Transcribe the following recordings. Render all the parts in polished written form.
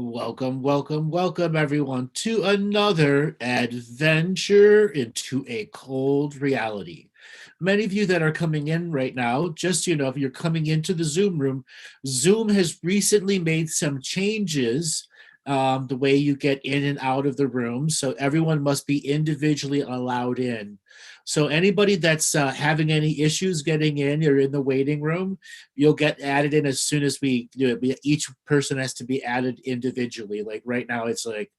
Welcome, welcome, welcome, everyone, to another adventure into a cold reality. Many of you that are coming in right now, just so you know, if you're coming into the Zoom room, Zoom has recently made some changes the way you get in and out of the room. So everyone must be individually allowed in. So anybody that's having any issues getting in or in the waiting room, you'll get added in as soon as we do it. Each person has to be added individually. Like right now, it's like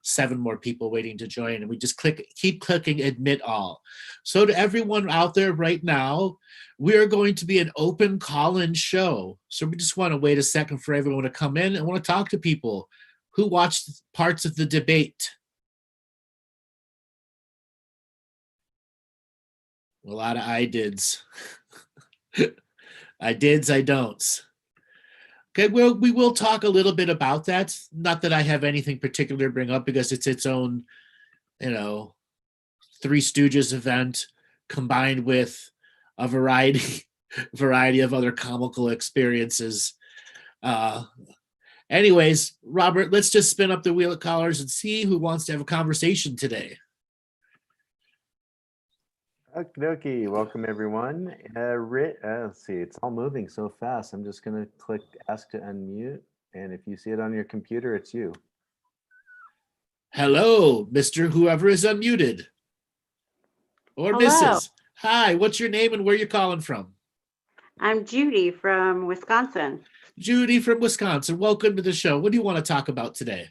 7 more people waiting to join, and we just keep clicking admit all. So to everyone out there right now, we are going to be an open call-in show. So we just want to wait a second for everyone to come in and want to talk to people who watched parts of the debate. A lot of I dids. I dids, I don'ts. Okay, well, we will talk a little bit about that. Not that I have anything particular to bring up because it's its own, Three Stooges event combined with a variety of other comical experiences. Anyways, Robert, let's just spin up the wheel of collars and see who wants to have a conversation today. Okie dokie, welcome everyone. Let's see, it's all moving so fast. I'm just gonna click ask to unmute, and if you see it on your computer, it's you. Hello, Mr. Whoever is unmuted. Or Hello. Mrs. Hi, what's your name and where you calling from? I'm Judy from Wisconsin. Judy from Wisconsin. Welcome to the show. What do you want to talk about today?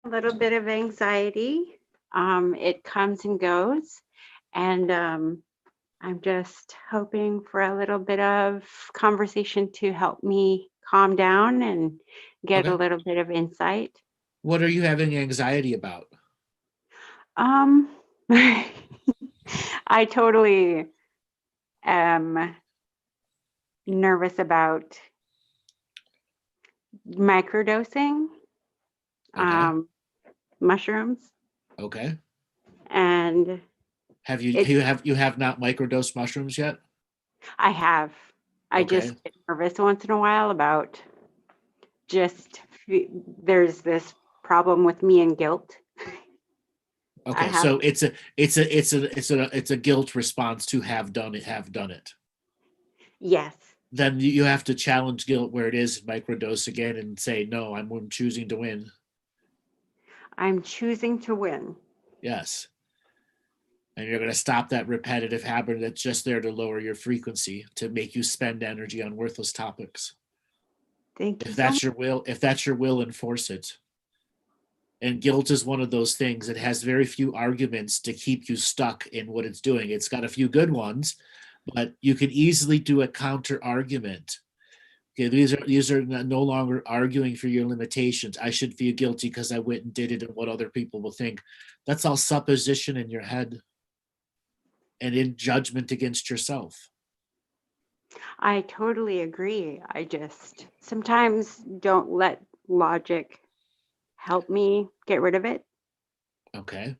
A little bit of anxiety. It comes and goes. And I'm just hoping for a little bit of conversation to help me calm down and get a little bit of insight. What are you having anxiety about? I totally am nervous about microdosing mushrooms. Okay. And you have not microdosed mushrooms yet? I have. I just get nervous once in a while about there's this problem with me and guilt. Okay, so it's a guilt response to have done it. Yes. Then you have to challenge guilt where it is, microdose again, and say, no, I'm choosing to win. I'm choosing to win. Yes. And you're going to stop that repetitive habit that's just there to lower your frequency, to make you spend energy on worthless topics. Thank you. If that's your will, enforce it. And guilt is one of those things. It has very few arguments to keep you stuck in what it's doing. It's got a few good ones, but you can easily do a counter argument. Okay, these are no longer arguing for your limitations. I should feel guilty because I went and did it and what other people will think. That's all supposition in your head and in judgment against yourself. I totally agree. I just sometimes don't let logic help me get rid of it. Okay.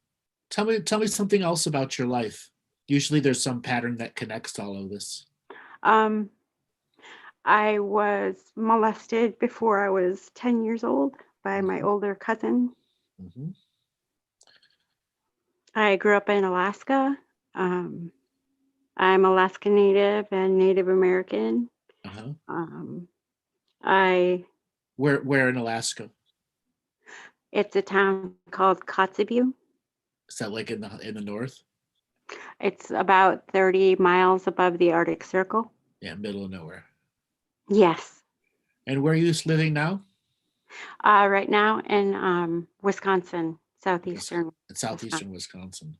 Tell me something else about your life. Usually there's some pattern that connects to all of this. I was molested before I was 10 years old by my older cousin. Mm-hmm. I grew up in Alaska. I'm Alaska Native and Native American. Where in Alaska? It's a town called Kotzebue. Is that like in the north? It's about 30 miles above the Arctic Circle. Yeah, middle of nowhere. Yes. And where are you living now? Right now in Wisconsin, southeastern Wisconsin.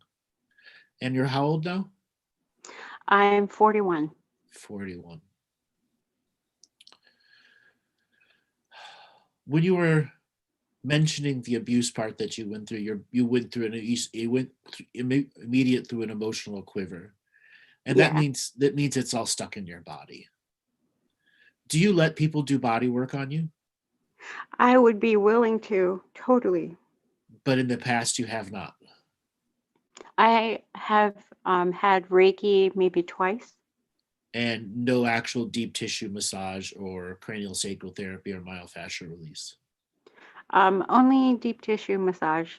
And you're how old now? I'm 41. 41. When you were mentioning the abuse part that you went through, you went through immediate through an emotional quiver, and that means it's all stuck in your body. Do you let people do body work on you? I would be willing to, totally. But in the past, you have not. I have had Reiki maybe twice. and no actual deep tissue massage or cranial sacral therapy or myofascial release. Only deep tissue massage.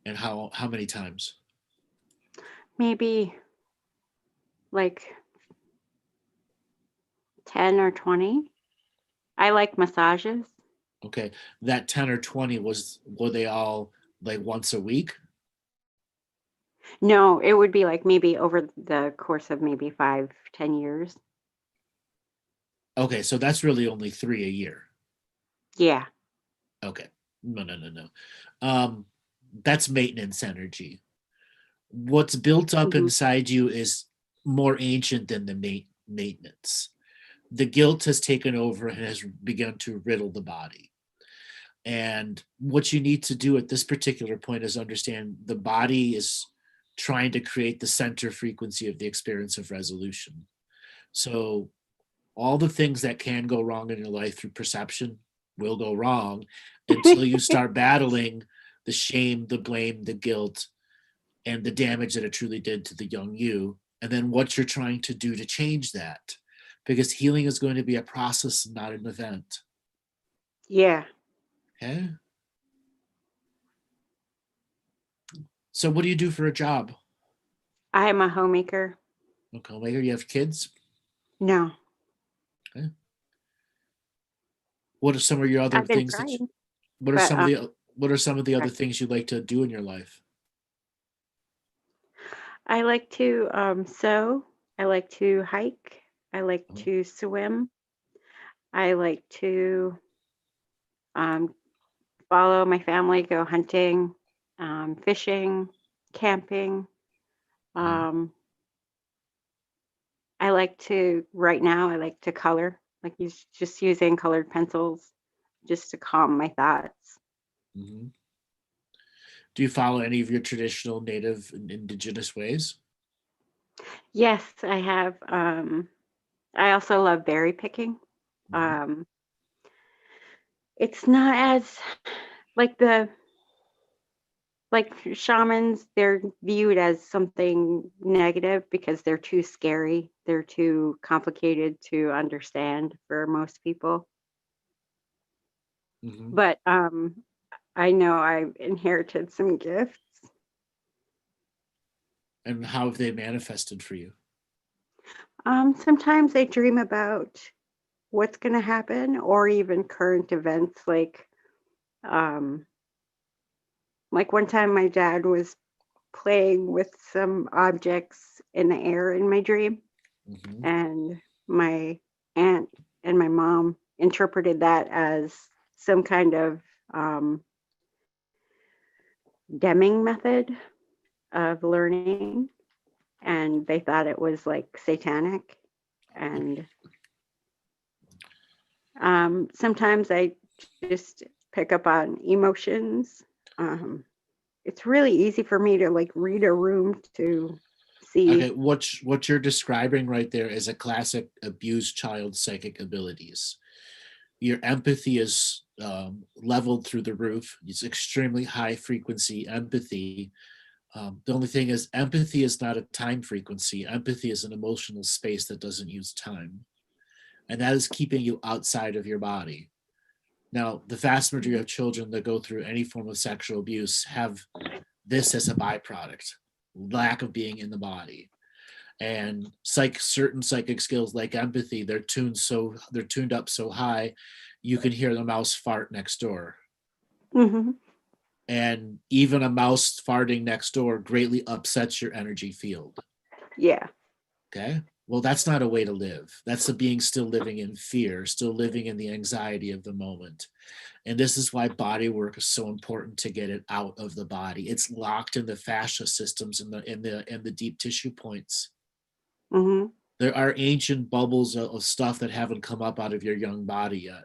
And how many times? Maybe like 10 or 20. I like massages. Okay, that 10 or 20 were they all like once a week? No, it would be like maybe over the course of maybe 5, 10 years. Okay, so that's really only 3 a year. Yeah. Okay, no. Um, that's maintenance energy. What's built up Hmm. inside you is more ancient than the maintenance. The guilt has taken over and has begun to riddle the body. And what you need to do at this particular point is understand the body is trying to create the center frequency of the experience of resolution. So all the things that can go wrong in your life through perception will go wrong until you start battling the shame, the blame, the guilt, and the damage that it truly did to the young you. And then what you're trying to do to change that. Because healing is going to be a process, not an event. Yeah. Okay. So what do you do for a job? I am a homemaker. Okay, later you have kids. No, Okay. What are some of your other I've been things that trying, what are but some of the what are some of the other sorry. things you'd like to do in your life? I like to sew. I like to hike. I like Oh, to swim. I like to um, follow my family, go hunting, fishing, camping. okay. Um, I like to, right now, I like to color, like just using colored pencils just to calm my thoughts. Mhm. Do you follow any of your traditional native and indigenous ways? Yes, I have. I also love berry picking. Mhm. Um, it's not as like the like shamans, they're viewed as something negative because they're too scary. They're too complicated to understand for most people. Mhm. But I know I've inherited some gifts. And how have they manifested for you? Sometimes I dream about what's going to happen or even current events um, like one time my dad was playing with some objects in the air in my dream, Mhm. and my aunt and my mom interpreted that as some kind of um, Deming method of learning, and they thought it was like satanic. And sometimes I just pick up on emotions. Um, it's really easy for me to like read a room to Okay, see. what you're describing right there is a classic abused child psychic abilities. Your empathy is leveled through the roof. It's extremely high frequency empathy. The only thing is, empathy is not a time frequency. Empathy is an emotional space that doesn't use time, and that is keeping you outside of your body. Now, the vast majority of children that go through any form of sexual abuse have this as a byproduct: lack of being in the body. And certain psychic skills like empathy, they're tuned up so high, you can hear the mouse fart next door. Hmm. And even a mouse farting next door greatly upsets your energy field. Yeah. Okay. Well, that's not a way to live. That's the being still living in fear, still living in the anxiety of the moment. And this is why body work is so important to get it out of the body. It's locked in the fascia systems and the deep tissue points. Hmm. There are ancient bubbles of stuff that haven't come up out of your young body yet.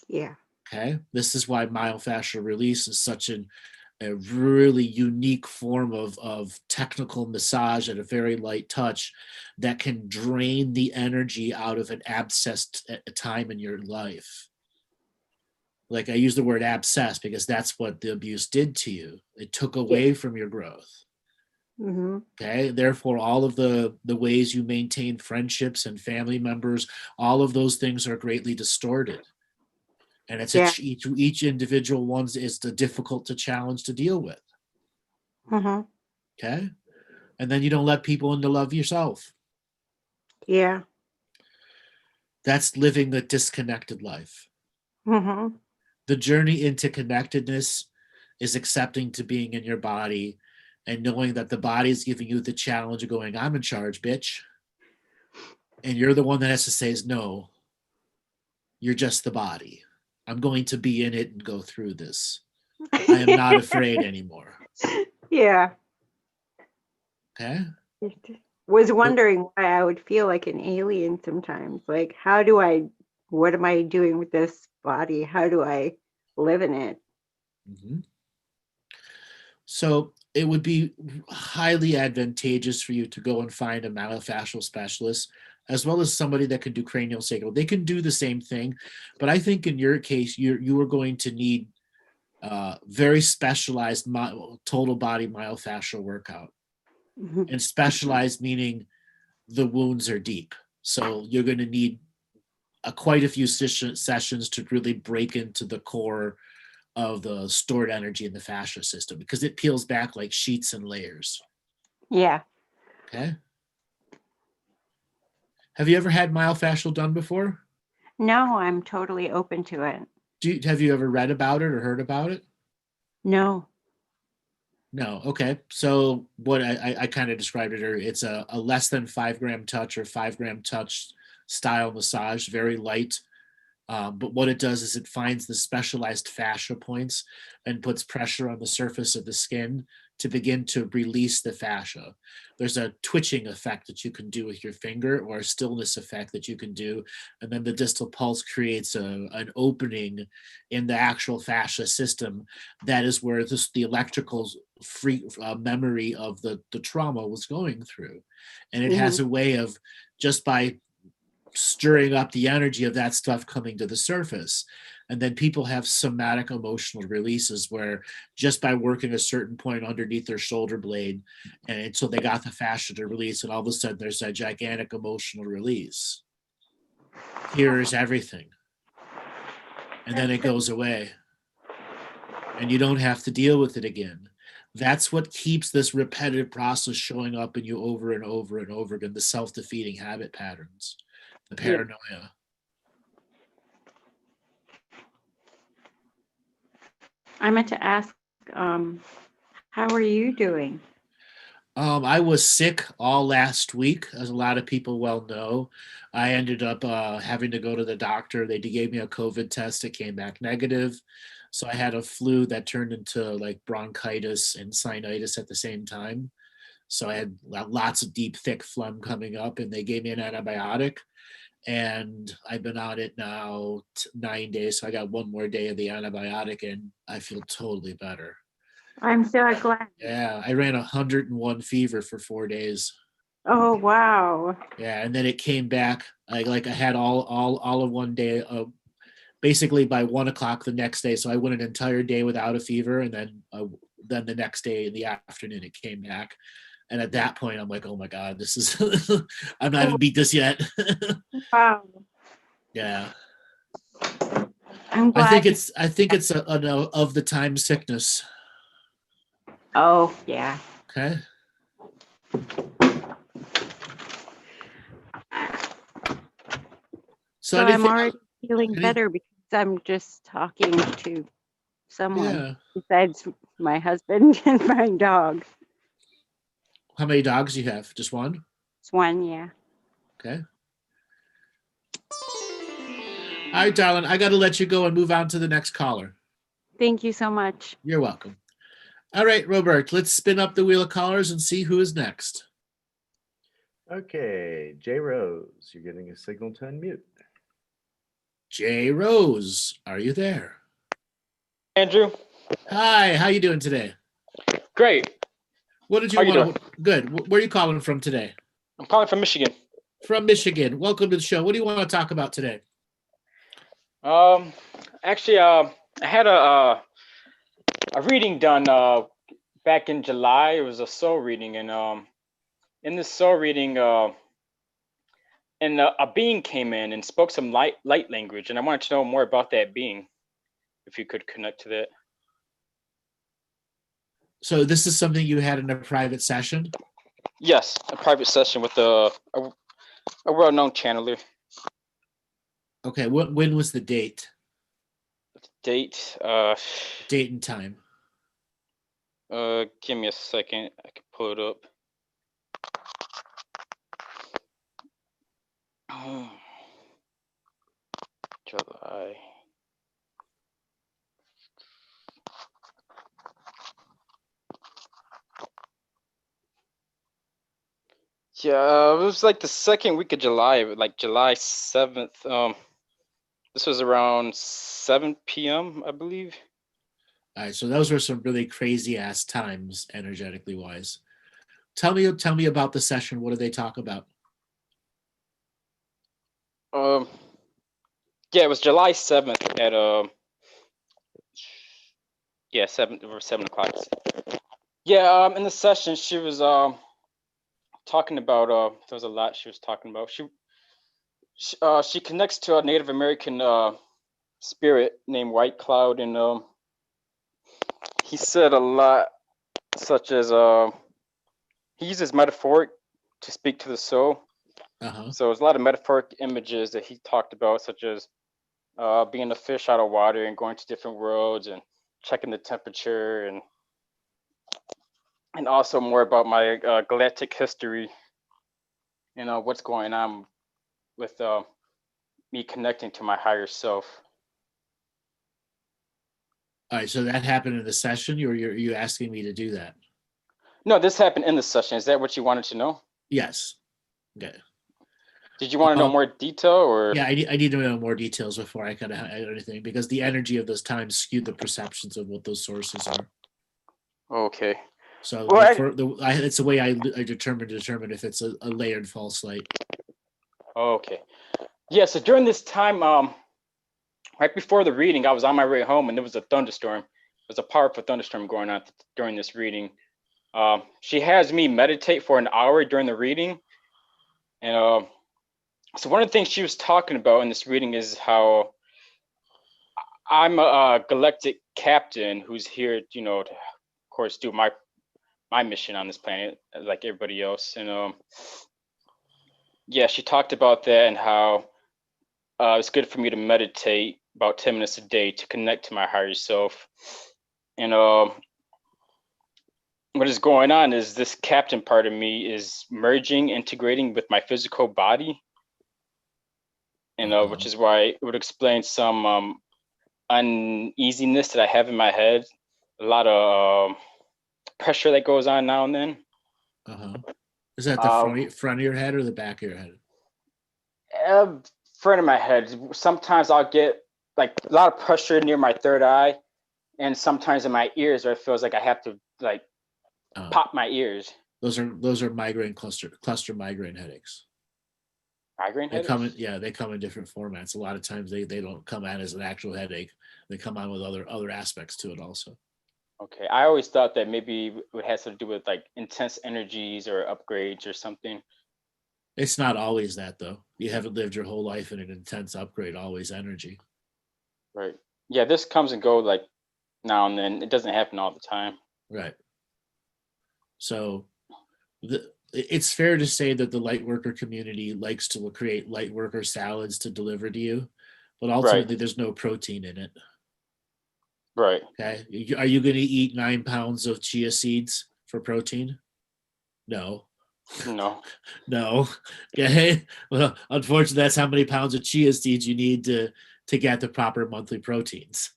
Yeah. Okay. This is why myofascial release is such a really unique form of technical massage at a very light touch that can drain the energy out of an abscess at a time in your life. Like, I use the word abscess because that's what the abuse did to you. It took Yeah. away from your growth. Mm-hmm. Okay, therefore, all of the ways you maintain friendships and family members, all of those things are greatly distorted. And it's Yeah. each individual one's is the difficult to challenge to deal with. Mm-hmm. Okay, and then you don't let people in to love yourself. Yeah. That's living the disconnected life. Mm-hmm. The journey into connectedness is accepting to being in your body and knowing that the body is giving you the challenge of going, I'm in charge, bitch. And you're the one that has to say, no, you're just the body. I'm going to be in it and go through this. I am not afraid anymore. Yeah. Okay. Was wondering why I would feel like an alien sometimes. Like, what am I doing with this body? How do I live in it? Mm-hmm. So it would be highly advantageous for you to go and find a myofascial specialist, as well as somebody that can do cranial sacral. They can do the same thing, but I think in your case, you are going to need very specialized total body myofascial workout. Mhm. And specialized meaning the wounds are deep. So you're going to need quite a few sessions to really break into the core of the stored energy in the fascia system because it peels back like sheets and layers. Yeah. Okay. Have you ever had myofascial done before? No, I'm totally open to it. Have you ever read about it or heard about it? No. No. Okay. So what I kind of described it, or it's a less than 5 gram touch or 5 gram touch style massage, very light. But what it does is it finds the specialized fascia points and puts pressure on the surface of the skin to begin to release the fascia. There's a twitching effect that you can do with your finger or a stillness effect that you can do. And then the distal pulse creates an opening in the actual fascia system. That is where the electrical memory of the trauma was going through. And it has Mm-hmm. a way of just by stirring up the energy of that stuff coming to the surface. And then people have somatic emotional releases where just by working a certain point underneath their shoulder blade, and until they got the fascia to release, and all of a sudden there's a gigantic emotional release. Here is everything. And then it goes away. And you don't have to deal with it again. That's what keeps this repetitive process showing up in you over and over and over again, the self-defeating habit patterns, the paranoia. I meant to ask, how are you doing? I was sick all last week, as a lot of people well know. I ended up having to go to the doctor. They gave me a COVID test. It came back negative. So I had a flu that turned into like bronchitis and sinusitis at the same time. So I had lots of deep, thick phlegm coming up, and they gave me an antibiotic. And I've been on it now 9 days. So I got one more day of the antibiotic, and I feel totally better. I'm so glad. Yeah, I ran 101 fever for 4 days. Oh, wow. Yeah, and then it came back. I had all of one day. Basically by 1 o'clock the next day. So I went an entire day without a fever, and then the next day in the afternoon it came back. And at that point, I'm like, oh my god, this is I'm not even beat this yet. Wow. Yeah, I'm I think glad. it's an of the time sickness. Oh, yeah. Okay. So I'm already feeling better because I'm just talking to someone besides my husband and my dog. How many dogs do you have? Just one? It's one, yeah. Okay. All right, darling, I got to let you go and move on to the next caller. Thank you so much. You're welcome. All right, Robert, let's spin up the wheel of callers and see who is next. Okay, J Rose, you're getting a signal to unmute. J Rose, are you there? Andrew. Hi, how you doing today? Great. What did you want to? Good. Where are you calling from today? I'm calling from Michigan. From Michigan. Welcome to the show. What do you want to talk about today? Actually, I had a reading done back in July. It was a soul reading, and in this soul reading, a being came in and spoke some light language, and I wanted to know more about that being, if you could connect to that. So this is something you had in a private session? Yes, a private session with a well-known channeler. Okay, when was the date? Date, Date and time. give me a second. I can pull it up. July. Yeah, it was like the second week of July, like July 7th. This was around 7 p.m., I believe. All right, so those were some really crazy ass times, energetically wise. Tell me about the session. What do they talk about? Yeah, it was July 7th at 7 o'clock. Yeah, in the session she was talking about there was a lot she was talking about. She connects to a Native American spirit named White Cloud, and he said a lot, such as he uses metaphoric to speak to the soul. So there's a lot of metaphoric images that he talked about, such as being a fish out of water and going to different worlds and checking the temperature, and also more about my galactic history, what's going on with me connecting to my higher self. All right, so that happened in the session. Are you asking me to do that? No, this happened in the session. Is that what you wanted to know? Yes. Okay. Did you want to know more detail, or? Yeah, I need to know more details before I kind of add anything, because the energy of those times skewed the perceptions of what those sources are. Okay. So Well, it's the way I determine if it's a layered false light. Okay. Yeah. So during this time, right before the reading, I was on my way home, and there was a thunderstorm. There's a powerful thunderstorm going on during this reading. She has me meditate for an hour during the reading, and so one of the things she was talking about in this reading is how I'm a galactic captain who's here, to, of course, do my mission on this planet like everybody else. And yeah, she talked about that and how it's good for me to meditate about 10 minutes a day to connect to my higher self. And what is going on is this captain part of me is merging, integrating with my physical body, and which is why it would explain some uneasiness that I have in my head, a lot of pressure that goes on now and then. Is that the front of your head or the back of your head? Front of my head. Sometimes I'll get like a lot of pressure near my third eye, and sometimes in my ears where it feels like I have to like pop my ears. Those are migraine cluster migraine headaches. Migraine headaches? They come in different formats. A lot of times they don't come out as an actual headache. They come on with other aspects to it also. Okay, I always thought that maybe it has to do with like intense energies or upgrades or something. It's not always that, though. You haven't lived your whole life in an intense upgrade, always energy. Right. Yeah, this comes and goes like now and then. It doesn't happen all the time. Right. So it's fair to say that the light worker community likes to create light worker salads to deliver to you, but ultimately there's no protein in it. Right. Okay. Are you going to eat 9 pounds of chia seeds for protein? No. No. No. Okay. Well, unfortunately, that's how many pounds of chia seeds you need to get the proper monthly proteins.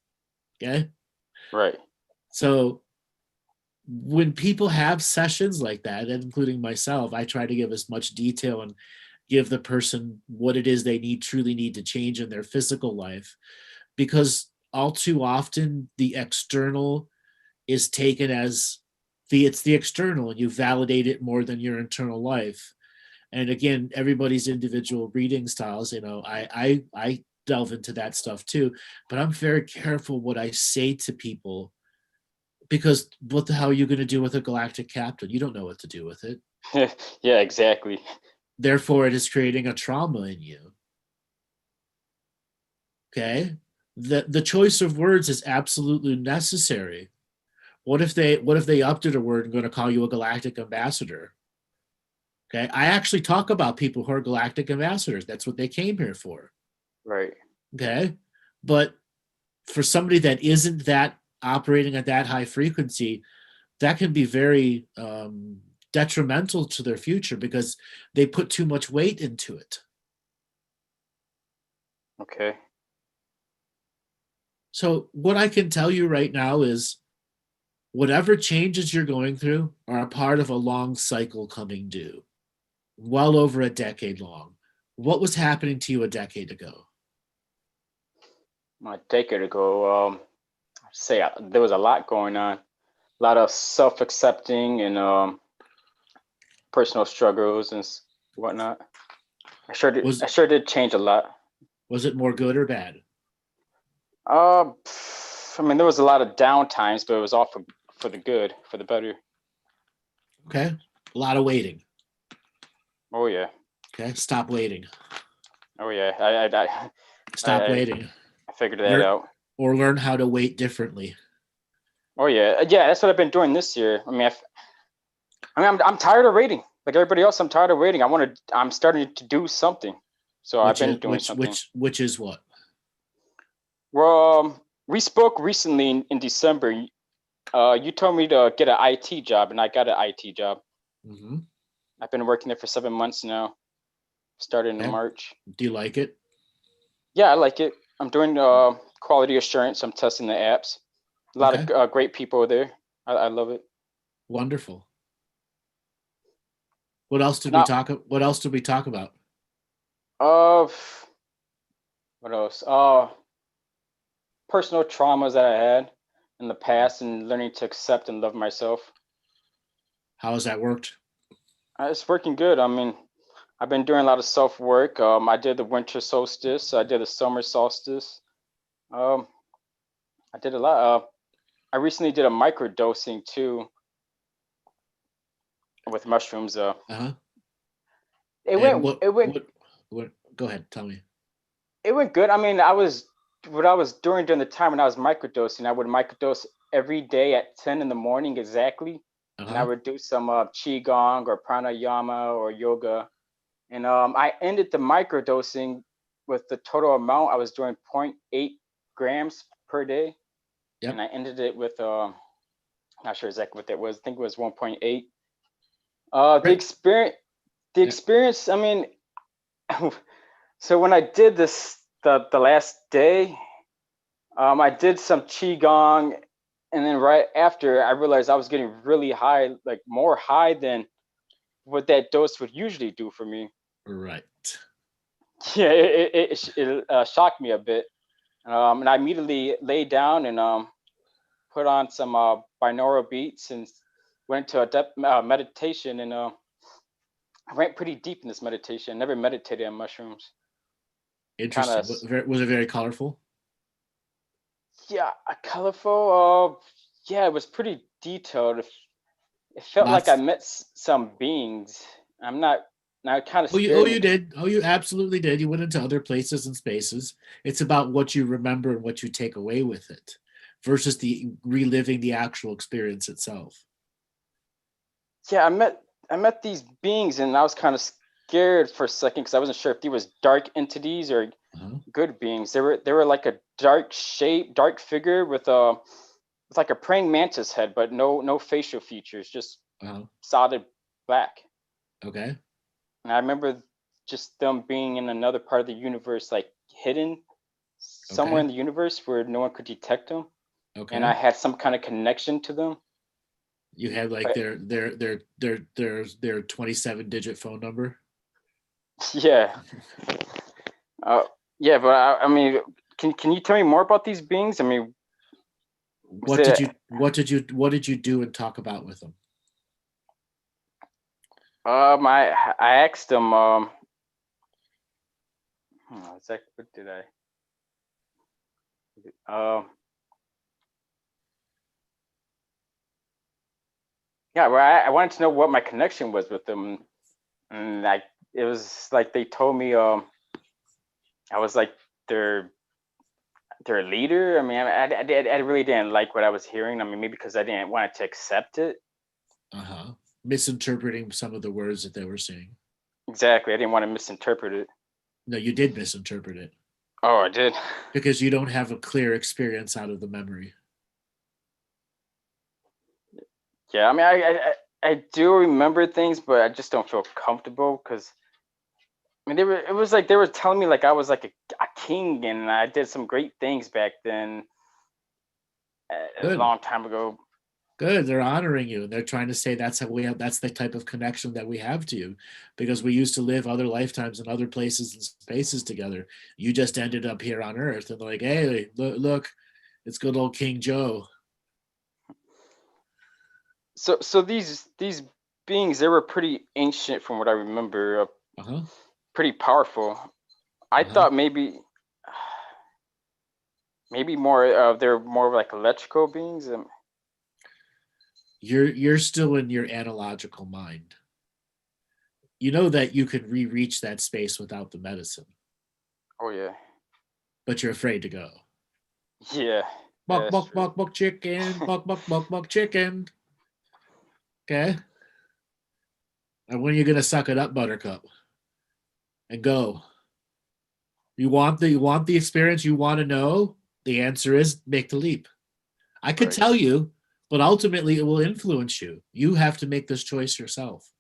Okay. Right. So when people have sessions like that, including myself, I try to give as much detail and give the person what it is they truly need to change in their physical life, because all too often the external is taken as it's the external, and you validate it more than your internal life. And again, everybody's individual reading styles, I delve into that stuff too, but I'm very careful what I say to people Because what the hell are you going to do with a galactic captain? You don't know what to do with it. Yeah, exactly. Therefore, it is creating a trauma in you. Okay? The choice of words is absolutely necessary. What if they upped it a word and going to call you a galactic ambassador? Okay? I actually talk about people who are galactic ambassadors. That's what they came here for. Right. Okay? But for somebody that isn't that operating at that high frequency, that can be very detrimental to their future because they put too much weight into it. Okay. So what I can tell you right now is whatever changes you're going through are a part of a long cycle coming due, well over a decade long. What was happening to you a decade ago? A decade ago, I'd say there was a lot going on, a lot of self-accepting and personal struggles and whatnot. I sure did change a lot. Was it more good or bad? I mean, there was a lot of down times, but it was all for the good, for the better. Okay. A lot of waiting. Oh yeah. Okay. Stop waiting. Oh yeah. Stop waiting. I figured that out. Or learn how to wait differently. Oh yeah. Yeah, that's what I've been doing this year. I mean, I'm tired of waiting. Like everybody else, I'm tired of waiting. I'm starting to do something. So I've been doing something. Which is what? Well, we spoke recently in December. You told me to get an IT job, and I got an IT job. Mm-hmm. I've been working there for 7 months now. Started in March. Do you like it? Yeah, I like it. I'm doing quality assurance. I'm testing the apps. A lot of great people there. I love it. Wonderful. What else did we talk about? What else? Personal traumas that I had in the past and learning to accept and love myself. How has that worked? It's working good. I mean, I've been doing a lot of self work. I did the winter solstice. I did the summer solstice. I did a lot. I recently did a microdosing too with mushrooms. It went. Go ahead. Tell me. It went good. I mean, what I was doing during the time when I was microdosing. I would microdose every day at 10 in the morning exactly, and I would do some qigong or pranayama or yoga. And I ended the microdosing with the total amount I was doing 0.8 grams per day. Yep. And I ended it with not sure exactly what that was. I think it was 1.8. The experience. I mean, so when I did this the last day, I did some qigong, and then right after I realized I was getting really high, like more high than what that dose would usually do for me. Right. Yeah, it shocked me a bit, and I immediately laid down and put on some binaural beats and went to a depth meditation, and I went pretty deep in this meditation. Never meditated on mushrooms. Interesting. Was it very colorful? Yeah, colorful. Yeah, it was pretty detailed. It felt like I met some beings. I'm not. Now it kind of scared me. You did. Oh, you absolutely did. You went into other places and spaces. It's about what you remember and what you take away with it, versus the reliving the actual experience itself. Yeah, I met these beings, and I was kind of scared for a second because I wasn't sure if they was dark entities or good beings. They were like a dark figure with like a praying mantis head, but no facial features, just solid black. Okay. And I remember just them being in another part of the universe, like hidden somewhere in the universe where no one could detect them. Okay. And I had some kind of connection to them. You had like their 27-digit phone number. Yeah. Yeah, but I mean, can you tell me more about these beings? I mean, what did you do and talk about with them? I asked them. What did I? Yeah, well, I wanted to know what my connection was with them, and it was like they told me I was like their their leader. I mean, I really didn't like what I was hearing. I mean, maybe because I didn't want to accept it. Uh-huh. Misinterpreting some of the words that they were saying. Exactly, I didn't want to misinterpret it. No, you did misinterpret it Oh, I did. because you don't have a clear experience out of the memory. Yeah, I mean, I do remember things, but I just don't feel comfortable because I mean, it was like they were telling me like I was like a king and I did some great things back then, a Good. long time ago. Good. They're honoring you. And they're trying to say that's how we have, that's the type of connection that we have to you because we used to live other lifetimes in other places and spaces together. You just ended up here on Earth. And they're like, hey, look, it's good old King Joe. So these beings, they were pretty ancient from what I remember, Uh-huh. pretty powerful. I Uh-huh. thought maybe more they're more like electrical beings. You're still in your analogical mind. You know that you could reach that space without the medicine, Oh yeah, but you're afraid to go. yeah, Buck, that's buck, true. buck, buck, chicken. Buck, buck, buck, buck, chicken. Okay. And when are you gonna suck it up, Buttercup, and go? You want the experience, you want to know? The answer is make the leap. I could Right. tell you, but ultimately it will influence you. You have to make this choice yourself.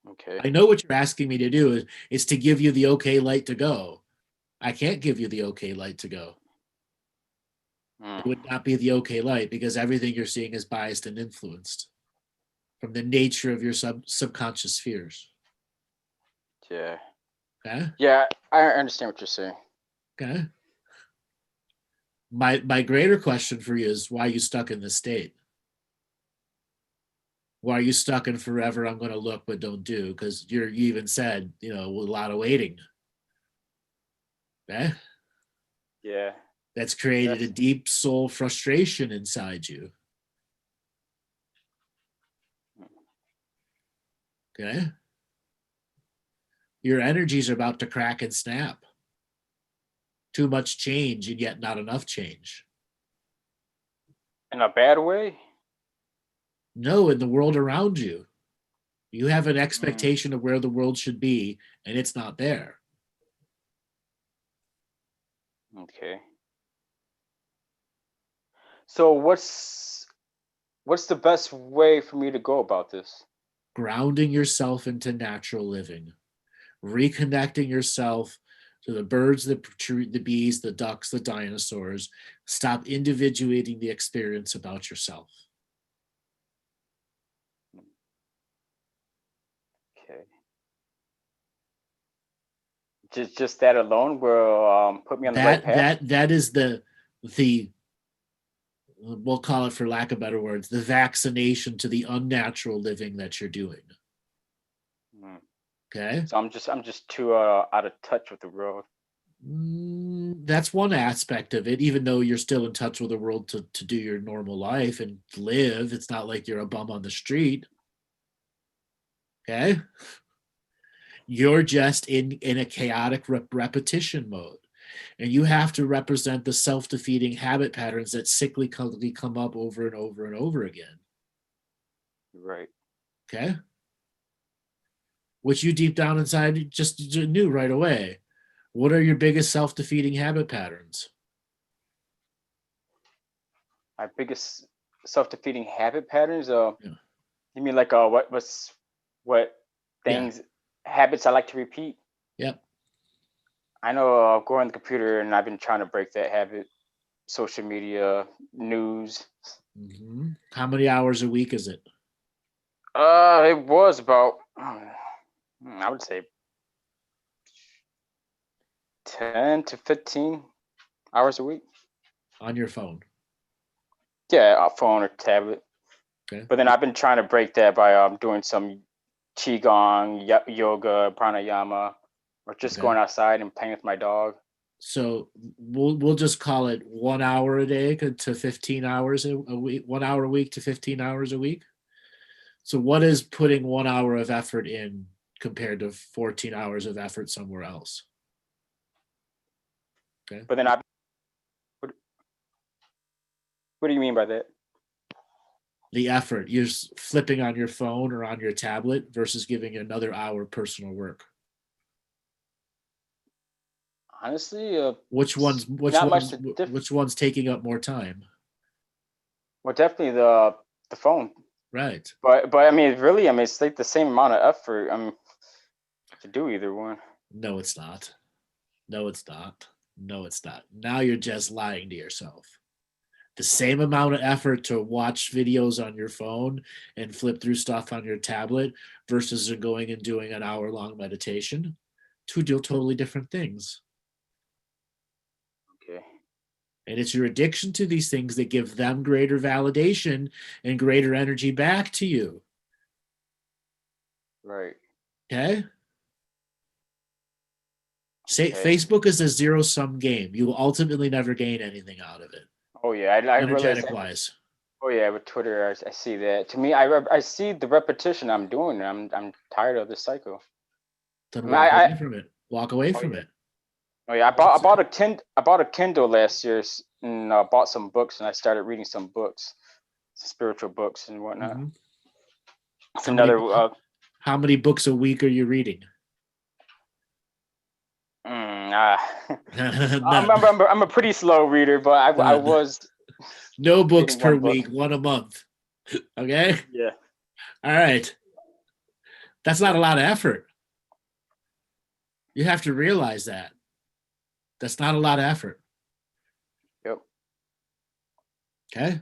Okay. I know what you're asking me to do is to give you the okay light to go. I can't give you the okay light to go. It would not be the okay light because everything you're seeing is biased and influenced from the nature of your subconscious fears. Yeah. Okay. Yeah, I understand what you're saying. Okay. My greater question for you is why are you stuck in this state? Why are you stuck in forever? I'm going to look but don't do because you even said a lot of waiting. Okay. Yeah. That's created a That's deep soul frustration inside you. Okay. Your energies are about to crack and snap. Too much change and yet not enough change. in a bad way. No, in the world around you. You have an Mm, expectation of where the world should be, and it's not there. okay. So what's the best way for me to go about this? Grounding yourself into natural living, reconnecting yourself to the birds, the bees, the ducks, the dinosaurs. Stop individuating the experience about yourself. Okay. Just that alone will put me on the right That path. that that is the we'll call it, for lack of better words, the vaccination to the unnatural living that you're doing. Mm. Okay. So I'm just too out of touch with the world. That's one aspect of it, even though you're still in touch with the world to do your normal life and live. It's not like you're a bum on the street. Okay. You're just in a chaotic repetition mode. And you have to represent the self-defeating habit patterns that cyclically come up over and over and over again. Right. Okay. Which you deep down inside just knew right away. What are your biggest self-defeating habit patterns? My biggest self-defeating habit patterns. Yeah. You mean like what Yeah. things habits I like to repeat? Yep. I know going on the computer and I've been trying to break that habit. Social media, news. Mm-hmm. How many hours a week is it? It was about I would say 10 to 15 hours a week. On your phone. Yeah, a phone or tablet. Okay. But then I've been trying to break that by doing some qigong, yoga, pranayama, or just Okay. going outside and playing with my dog. So we'll just call it 1 hour a day to 15 hours a week, 1 hour a week to 15 hours a week. So what is putting 1 hour of effort in compared to 14 hours of effort somewhere else? Okay. But then what do you mean by that? The effort you're flipping on your phone or on your tablet versus giving another hour personal work. Honestly, Which one's not much to which one's taking up more time? well, definitely the phone. Right. But I mean, really, I mean, it's like the same amount of effort. I mean, to do either one. No, it's not. No, it's not. No, it's not. Now you're just lying to yourself. The same amount of effort to watch videos on your phone and flip through stuff on your tablet versus going and doing an hour-long meditation. Two totally different things. Okay. And it's your addiction to these things that give them greater validation and greater energy back to you. Right. Okay? Say Okay. Facebook is a zero-sum game. You will ultimately never gain anything out of it. Oh yeah, I realize. Energetic-wise. Oh yeah, with Twitter, I see that. To me, I see the repetition I'm doing. I'm tired of this cycle. Then I walk mean, away from it. Walk away Oh, from yeah. it. Oh yeah, I bought a Kindle last year and bought some books and I started reading some books, spiritual books and whatnot. Mhm. It's How many- another. How many books a week are you reading? None. None. I'm a pretty slow reader, but I None. was No books reading per one book. week, one a month. Okay? Yeah. All right. That's not a lot of effort. You have to realize that. That's not a lot of effort. Yep. Okay?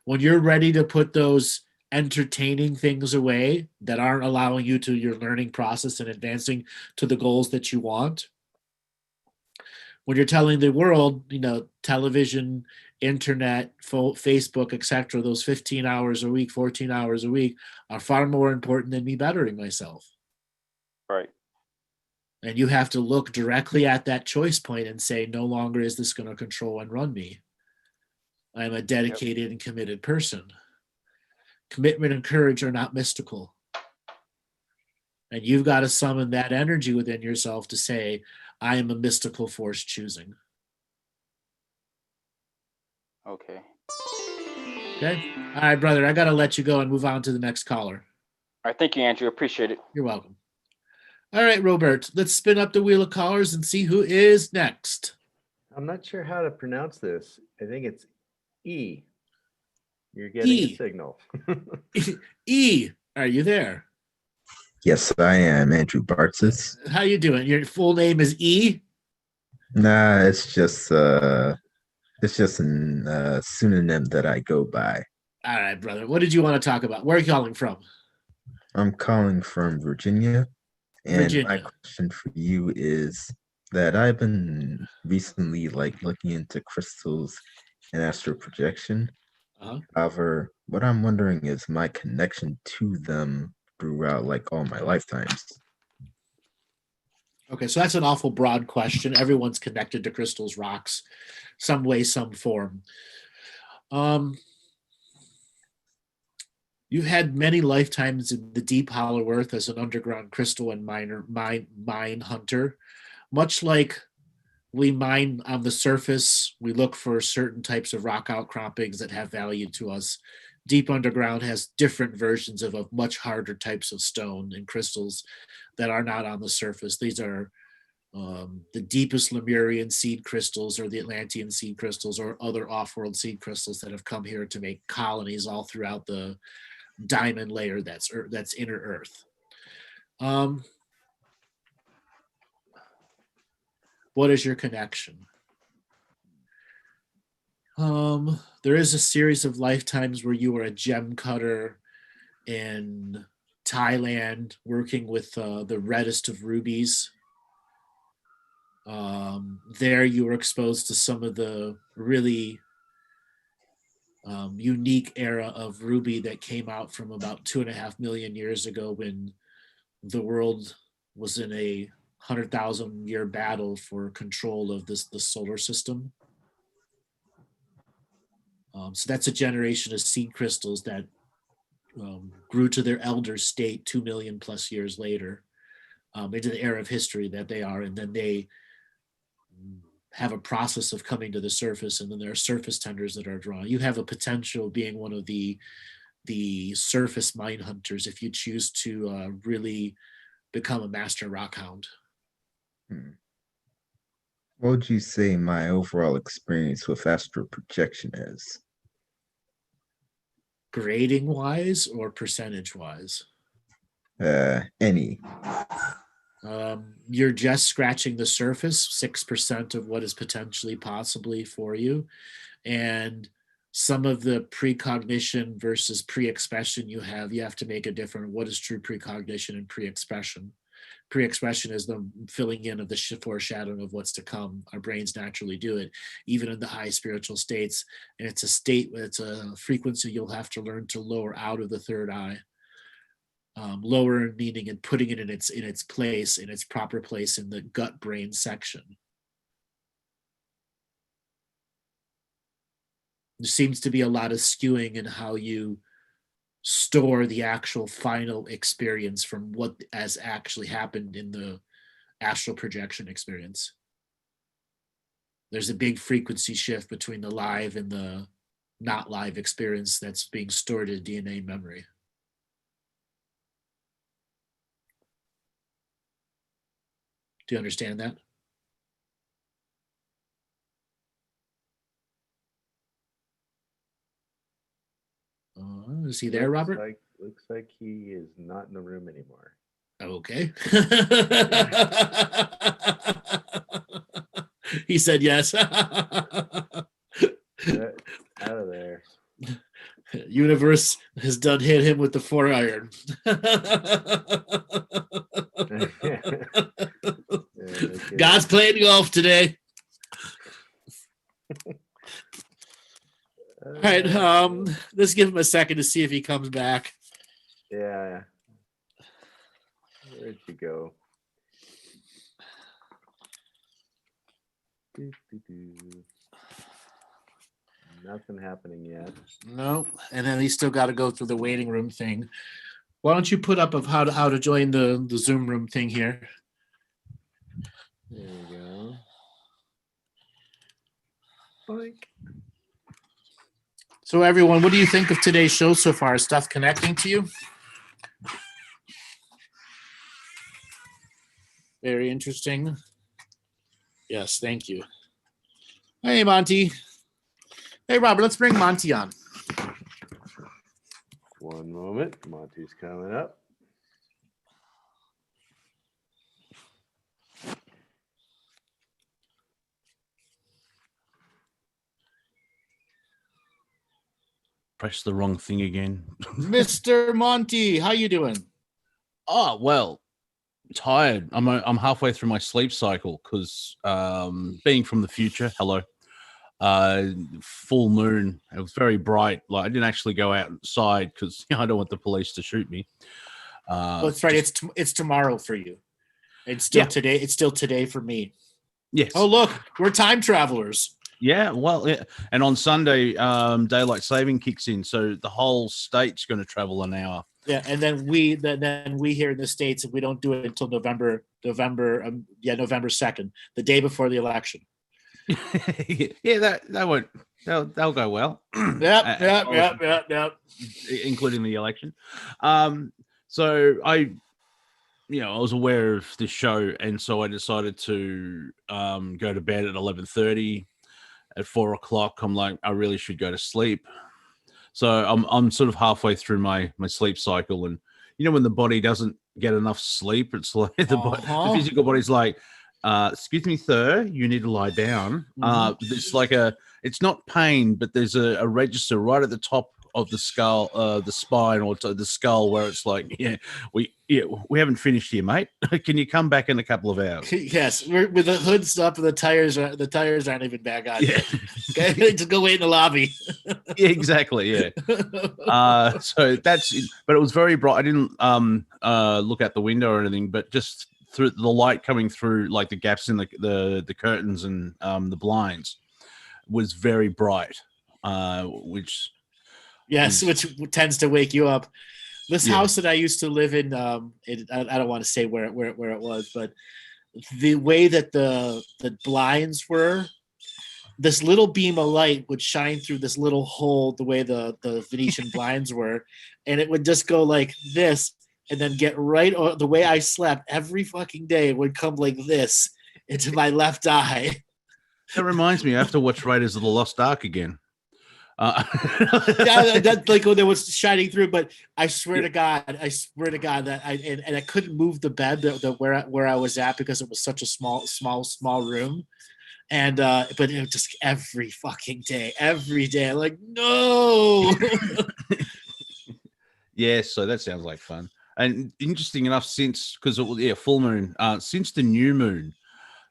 When you're ready to put those entertaining things away that aren't allowing you to your learning process and advancing to the goals that you want, when you're telling the world, television, internet, Facebook, etc., those 15 hours a week, 14 hours a week are far more important than me bettering myself. Right. And you have to look directly at that choice point and say, no longer is this going to control and run me. I'm a dedicated and committed person. Commitment and courage are not mystical. And you've got to summon that energy within yourself to say, I am a mystical force choosing. Okay. Okay? All right, brother, I got to let you go and move on to the next caller. All right. Thank you, Andrew. Appreciate it. You're welcome. All right, Robert, let's spin up the wheel of callers and see who is next. I'm not sure how to pronounce this. I think it's E. You're getting a signal. E, are you there? Yes, I am Andrew Bartzis. How you doing? Your full name is E? Nah, it's just a pseudonym that I go by. All right, brother. What did you want to talk about? Where are you calling from? I'm calling from Virginia, and Virginia. my question for you is that I've been recently looking into crystals and astral projection. Uh-huh. However, what I'm wondering is my connection to them throughout all my lifetimes. Okay, so that's an awful broad question. Everyone's connected to crystals, rocks, some way, some form. You've had many lifetimes in the deep hollow earth as an underground crystal and mine hunter. Much like we mine on the surface, we look for certain types of rock outcroppings that have value to us. Deep underground has different versions of much harder types of stone and crystals that are not on the surface. These are the deepest Lemurian seed crystals or the Atlantean seed crystals or other off-world seed crystals that have come here to make colonies all throughout the diamond layer that's inner earth. What is your connection? There is a series of lifetimes where you were a gem cutter in Thailand, working with the reddest of rubies. There you were exposed to some of the really unique era of ruby that came out from about 2.5 million years ago when the world was in a 100,000-year battle for control of the solar system. So that's a generation of seed crystals that grew to their elder state 2 million plus years later, into the era of history that they are, and then they have a process of coming to the surface, and then there are surface tenders that are drawn. You have a potential of being one of the surface mine hunters if you choose to really become a master rock hound. What would you say my overall experience with astral projection is? Grading wise or percentage wise? Any. You're just scratching the surface, 6% of what is potentially possibly for you. And some of the precognition versus pre-expression you have to make a different, what is true precognition and pre-expression. Pre-expression is the filling in of the foreshadowing of what's to come. Our brains naturally do it, even in the high spiritual states. And it's a state, it's a frequency you'll have to learn to lower out of the third eye. Lower meaning and putting it in its place, in its proper place in the gut brain section. There seems to be a lot of skewing in how you store the actual final experience from what has actually happened in the astral projection experience. There's a big frequency shift between the live and the not live experience that's being stored in DNA memory. Do you understand that? Is he there, Robert? Looks like he is not in the room anymore. Okay. He said yes. Out of there. Universe has done hit him with the 4-iron. God's playing golf today. All right, let's give him a second to see if he comes back. Yeah. Where'd you go? Nothing happening yet. No, and then he's still got to go through the waiting room thing. Why don't you put up of how to join the Zoom room thing here? There we go. Boink. So everyone, what do you think of today's show so far? Is stuff connecting to you? Very interesting. Yes, thank you. Hey, Monty. Hey, Robert, let's bring Monty on. One moment. Monty's coming up. Press the wrong thing again. Mr. Monty, how you doing? Oh, well, tired. I'm halfway through my sleep cycle because being from the future, hello, full moon. It was very bright. Like I didn't actually go outside because I don't want the police to shoot me. Well, that's right. It's tomorrow for you. It's still today. It's still today for me. Yes. Oh, look, we're time travelers. Yeah, well, yeah. And on Sunday, daylight saving kicks in, so the whole state's going to travel an hour. Yeah, and then we here in the States, if we don't do it until November 2nd, the day before the election. Yeah, that won't. They'll go well. Yep. Including the election. So I was aware of this show, and so I decided to go to bed at 11:30. At 4 o'clock, I'm like, I really should go to sleep. So I'm sort of halfway through my sleep cycle, and when the body doesn't get enough sleep, it's like the physical body's like, excuse me, sir, you need to lie down. It's like it's not pain, but there's a register right at the top of the skull, the spine, or the skull, where it's like, we haven't finished here, mate. Can you come back in a couple of hours? Yes, we're with the hood up and the tires aren't even back on. Yeah. Okay, just go wait in the lobby. Yeah, exactly. Yeah. So that's it. But it was very bright. I didn't look out the window or anything, but just through the light coming through like the gaps in the curtains and the blinds was very bright, which Yes, is, which tends to wake you up. This Yeah. house that I used to live in, I don't want to say where it was, but the way that the blinds were, this little beam of light would shine through this little hole the way the Venetian blinds were, and it would just go like this and then get right the way I slept every fucking day would come like this into my left eye. that reminds me, I have to watch Raiders of the Lost Ark again. Yeah, that like when it was shining through, but I swear to God that I couldn't move the bed where I was at because it was such a small room. And but it was just every fucking day, I'm like, no. Yeah, so that sounds like fun. And interesting enough, because full moon, since the new moon,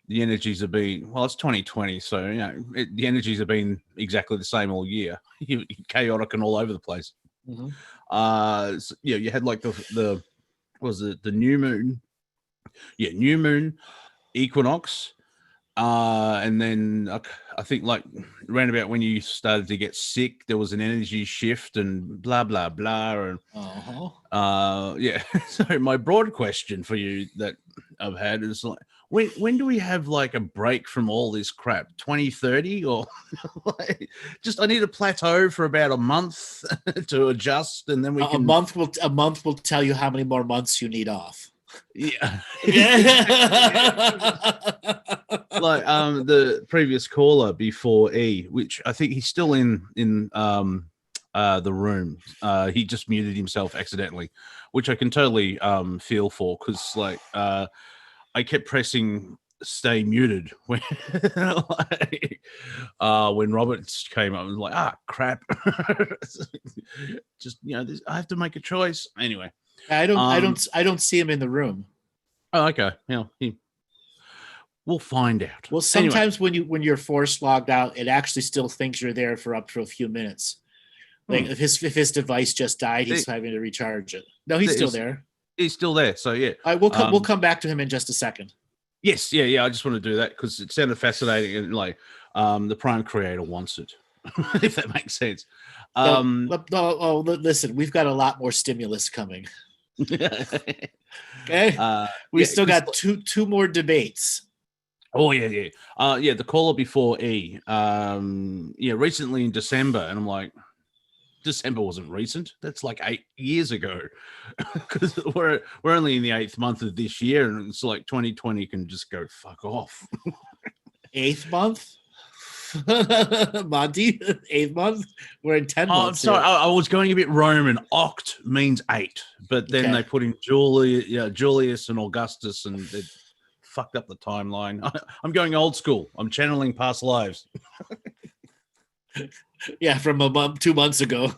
the energies have been, well, it's 2020, so the energies have been exactly the same all year, chaotic and all over the place. Mm-hmm. So, you had like the was it the new moon? Yeah, new moon, equinox. And then I think like around about when you started to get sick, there was an energy shift and blah blah blah. And yeah. So my broad question for you that I've had is like, when do we have like a break from all this crap? 2030 or like, just I need a plateau for about a month to adjust, and then we can. A month will tell you how many more months you need off. Yeah. Like the previous caller before E, which I think he's still in the room. He just muted himself accidentally, which I can totally feel for, because like I kept pressing stay muted when when Roberts came up. I was like, crap. Just I have to make a choice anyway. I don't see him in the room. Oh, okay. Yeah, we'll find out. Well, sometimes when you're force logged out, it actually still thinks you're there for up to a few minutes. Like if his device just died, he's having to recharge it. No, he's still there. He's still there. So yeah, we'll come back to him in just a second. Yes, yeah. I just want to do that because it sounded fascinating, and like the Prime Creator wants it, if that makes sense. Listen, we've got a lot more stimulus coming. Okay, we still got two more debates. Oh yeah. The caller before E, recently in December, and I'm like, December wasn't recent. That's like 8 years ago, because we're only in the 8th month of this year, and it's like 2020 can just go fuck off. 8th month. Monty, 8th month. We're in 10 months. I'm sorry, I was going a bit Roman. Oct means 8, but then they put in Julius and Augustus, and they fucked up the timeline. I'm going old school. I'm channeling past lives. Yeah, from 2 months ago.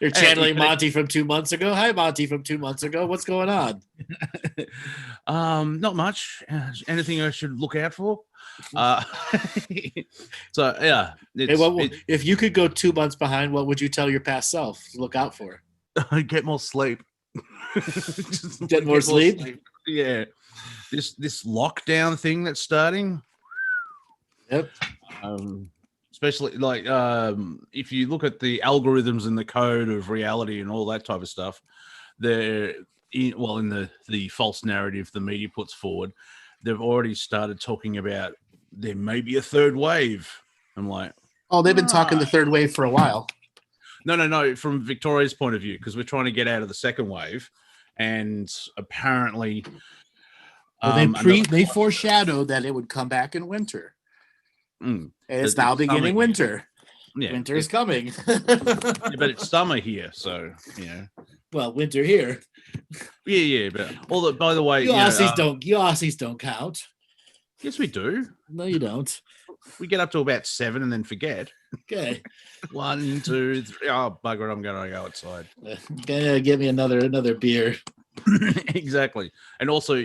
You're channeling Monty from 2 months ago. Hi, Monty from 2 months ago. What's going on? Not much. Anything I should look out for? So yeah. If you could go 2 months behind, what would you tell your past self to look out for? Get more sleep. Get more sleep? Yeah. This lockdown thing that's starting. Yep. Especially like if you look at the algorithms and the code of reality and all that type of stuff, they're in the false narrative the media puts forward, they've already started talking about there may be a third wave. I'm like, oh, they've been talking the third wave for a while. No, from Victoria's point of view, because we're trying to get out of the second wave, and apparently, they foreshadowed that it would come back in winter. And it's now beginning winter. Yeah, winter is coming. But it's summer here, so Well, winter here. Yeah, but by the way, you Aussies don't count. Yes, we do. No, you don't. We get up to about 7 and then forget. Okay. 1, 2, 3. Oh, bugger it! I'm going to go outside. Gonna give me another beer. Exactly, and also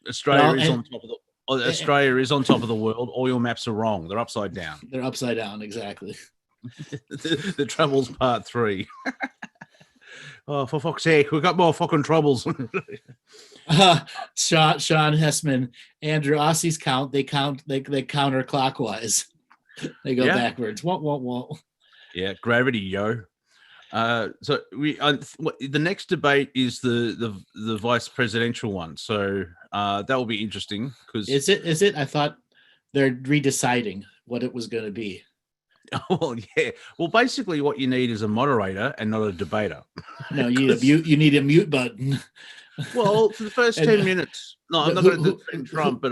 Australia is on top of the. Australia is on top of the world. All your maps are wrong. They're upside down. They're upside down, exactly. The Troubles Part 3. Oh, for fuck's sake, we've got more fucking troubles. Sean Hessman, Andrew Aussie's count. They counterclockwise. They go Yeah. backwards. Won't. Yeah, gravity, yo. So the next debate is the vice presidential one. So that will be interesting because Is it? I thought they're redeciding what it was going to be. well, yeah. Well, basically, what you need is a moderator and not a debater. No, you need a mute button. Well, for the first 10 minutes, no, I'm not going to defend Trump, but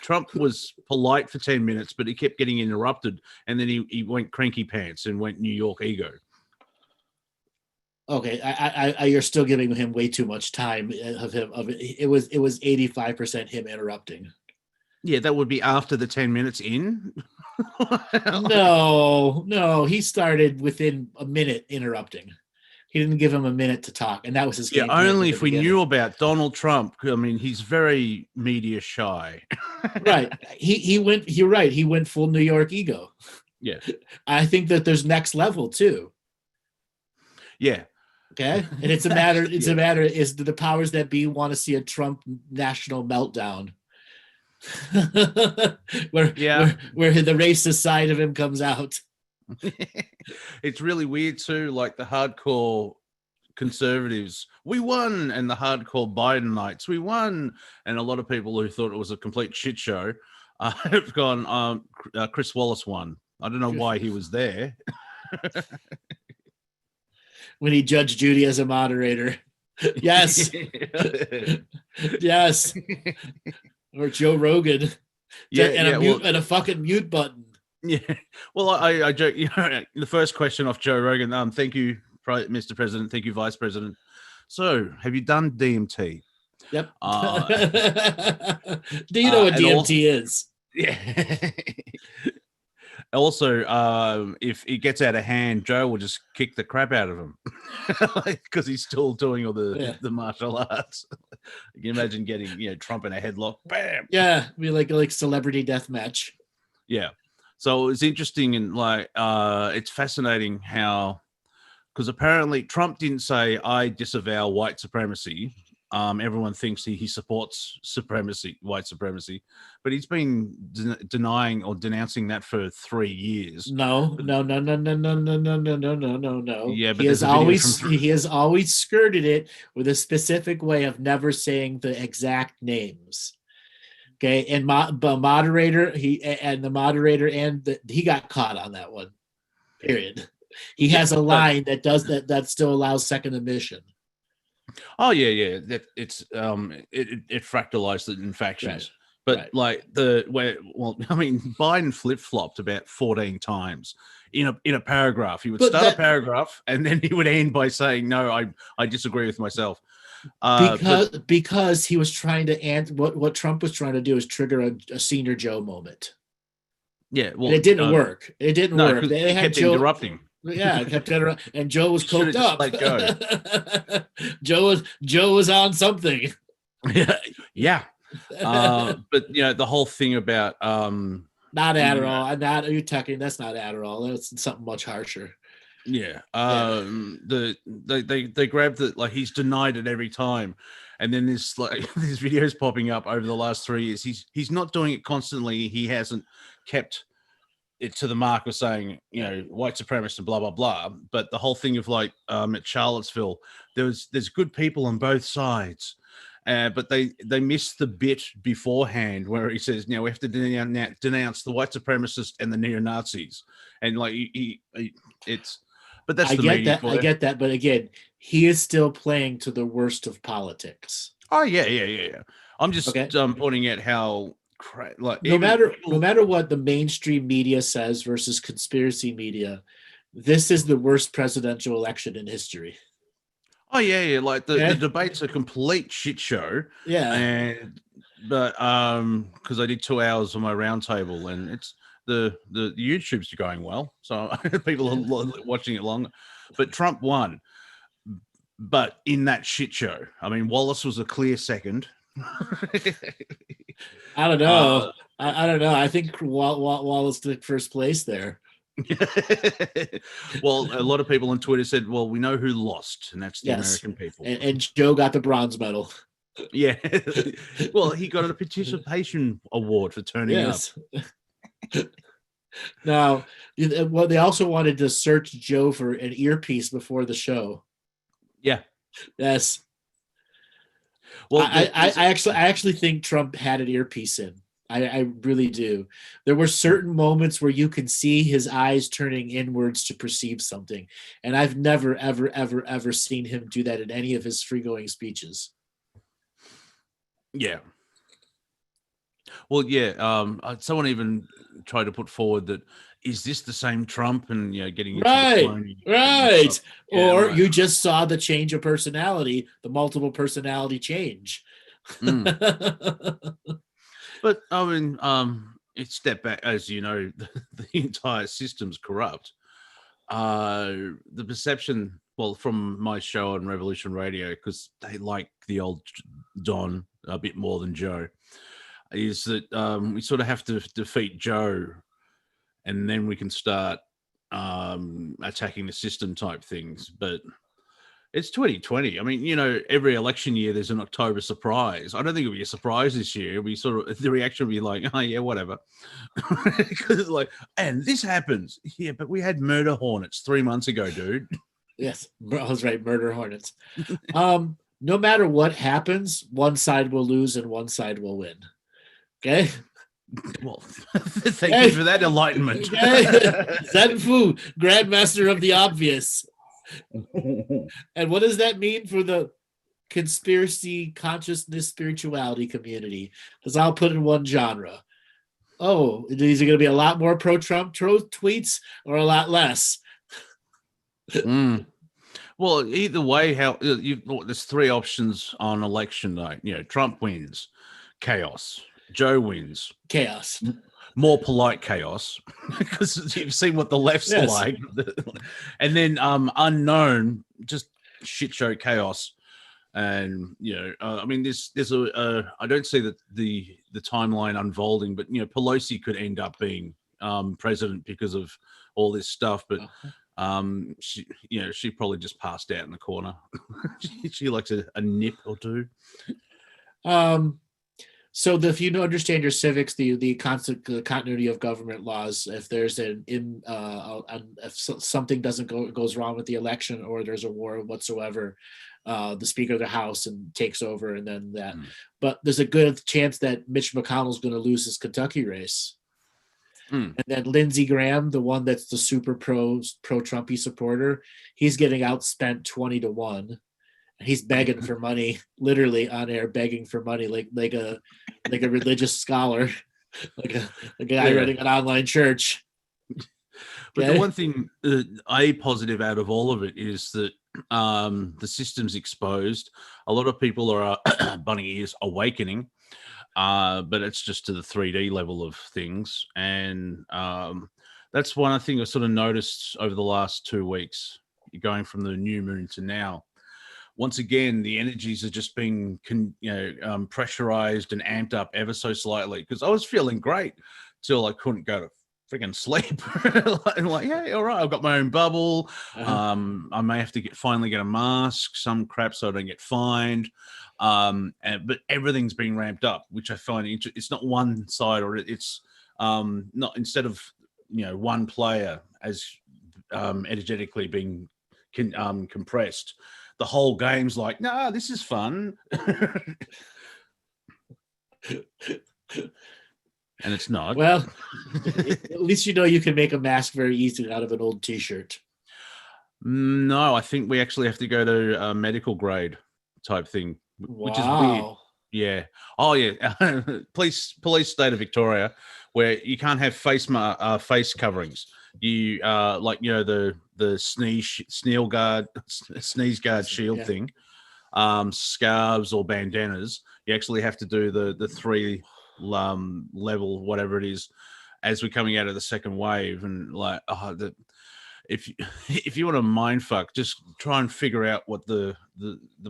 Trump was polite for 10 minutes, but he kept getting interrupted, and then he went cranky pants and went New York ego. Okay, you're still giving him way too much time of him. It was 85% him interrupting. Yeah, that would be after the 10 minutes in. No, he started within a minute interrupting. He didn't give him a minute to talk, and that was his game. Only if we knew about Donald Trump. I mean, he's very media shy. Right. He went. You're right. He went full New York ego. Yeah. I think that there's next level too. Yeah. Okay. And it's a matter. A matter. Is do the powers that be want to see a Trump national meltdown? where the racist side of him comes out. It's really weird too, like the hardcore conservatives, we won, and the hardcore Bidenites, we won, and a lot of people who thought it was a complete shit show have gone, Chris Wallace won. I don't know why he was there. When he judged Judy as a moderator. Yes. Yes. Or Joe Rogan. And a fucking mute button. Yeah. Well, I joke, the first question off Joe Rogan, thank you, Mr. President. Thank you, Vice President. So, have you done DMT? Yep. Do you know what DMT is? Yeah. Also, if it gets out of hand, Joe will just kick the crap out of him because he's still doing all the martial arts. You can imagine getting, Trump in a headlock. Bam. Yeah, be like celebrity death match. Yeah. So it's interesting and it's fascinating how, because apparently Trump didn't say I disavow white supremacy. Everyone thinks he supports white supremacy, but he's been denying or denouncing that for 3 years. No. Yeah, but he has always skirted it with a specific way of never saying the exact names. Okay, and the moderator, he got caught on that one. Period. He has a line that still allows second admission. Oh yeah. That it's it fractalized it in factions. Right. But Biden flip-flopped about 14 times in a paragraph. He would start a paragraph and then he would end by saying, "No, I disagree with myself." Because he was trying to answer what Trump was trying to do is trigger a Senior Joe moment. Yeah, well, and it didn't work. It didn't work. They had kept Joe interrupting. Yeah, kept interrupting, and Joe was coked up. Joe. Joe was on something. Yeah. But the whole thing about not Adderall. You're talking. That's not Adderall. That's something much harsher. Yeah. They grabbed it, like he's denied it every time. And then there's these videos popping up over the last 3 years. He's not doing it constantly. He hasn't kept it to the mark of saying, white supremacist and blah, blah, blah. But the whole thing of at Charlottesville, there's good people on both sides. But they missed the bit beforehand where he says, we have to denounce the white supremacists and the neo-Nazis. And but that's the media. I get that. But again, he is still playing to the worst of politics. Oh, yeah. I'm just pointing out how no matter what the mainstream media says versus conspiracy media, this is the worst presidential election in history. Oh yeah. The debate's a complete shit show. Yeah. But because I did 2 hours on my roundtable, and it's the YouTube's going well, so people are watching it longer. But Trump won. But in that shit show, I mean, Wallace was a clear second. I don't know. I don't know. I think Wallace took first place there. Well, a lot of people on Twitter said, well, we know who lost, and that's the Yes. American people. And Joe got the bronze medal. Yeah. Well, he got a participation award for turning up. Yes. Now, well, they also wanted to search Joe for an earpiece before the show. Yeah. Yes. Well, I actually think Trump had an earpiece in. I really do. There were certain moments where you can see his eyes turning inwards to perceive something. And I've never, ever, ever, ever seen him do that in any of his free-going speeches. yeah. Well, yeah. Someone even tried to put forward that, is this the same Trump? And, getting into the Right, cloning right. stuff. Yeah, Or right. you just saw the change of personality, the multiple personality change. But I mean, it's step back, as you know, the entire system's corrupt. The perception, well, from my show on Revolution Radio, because they like the old Don a bit more than Joe, is that we sort of have to defeat Joe, and then we can start attacking the system type things. But it's 2020. I mean, every election year there's an October surprise. I don't think it'll be a surprise this year. It'll be the reaction will be like, oh yeah, whatever. Because it's like, and this happens. Yeah, but we had murder hornets 3 months ago, dude. Yes, I was right. Murder hornets. No matter what happens, one side will lose and one side will win. Okay. Well, thank you for that enlightenment. Zen Fu, Grandmaster of the Obvious. And what does that mean for the conspiracy consciousness spirituality community? Because I'll put in one genre. Oh, is it going to be a lot more pro-Trump tweets or a lot less? Well, either way, there's three options on election night. Trump wins, chaos. Joe wins, chaos. More polite chaos, because you've seen what the left's like. And then unknown, just shit show chaos. And I mean, there's I don't see that the timeline unfolding, but Pelosi could end up being president because of all this stuff. But she probably just passed out in the corner. she likes a nip or two. So if you understand your civics, the continuity of government laws, if there's if something goes wrong with the election or there's a war whatsoever, the Speaker of the House and takes over, and then that. But there's a good chance that Mitch McConnell's going to lose his Kentucky race. And then Lindsey Graham, the one that's the super pro-Trumpy supporter, he's getting outspent 20-1. He's begging for money, literally on air, begging for money, like a religious scholar, like a guy running an online church. But the one thing positive out of all of it is that the system's exposed. A lot of people are bunny ears awakening, but it's just to the 3D level of things, and that's one thing I sort of noticed over the last 2 weeks, going from the new moon to now. Once again, the energies are just being, pressurized and amped up ever so slightly. Because I was feeling great till I couldn't go to freaking sleep. And yeah, all right, I've got my own bubble. I may have to finally get a mask, some crap, so I don't get fined. But everything's being ramped up, which I find it's not one side, or it's not, instead of one player as energetically being compressed. The whole game's like, nah, this is fun. And it's not. Well, at least you can make a mask very easily out of an old T-shirt. No, I think we actually have to go to a medical grade type thing, which is weird. Yeah. Oh, yeah. Police state of Victoria, where you can't have face coverings. You the sneeze guard shield thing, scarves or bandanas. You actually have to do the 3 level, whatever it is, as we're coming out of the second wave. And if you want to mind fuck, just try and figure out what the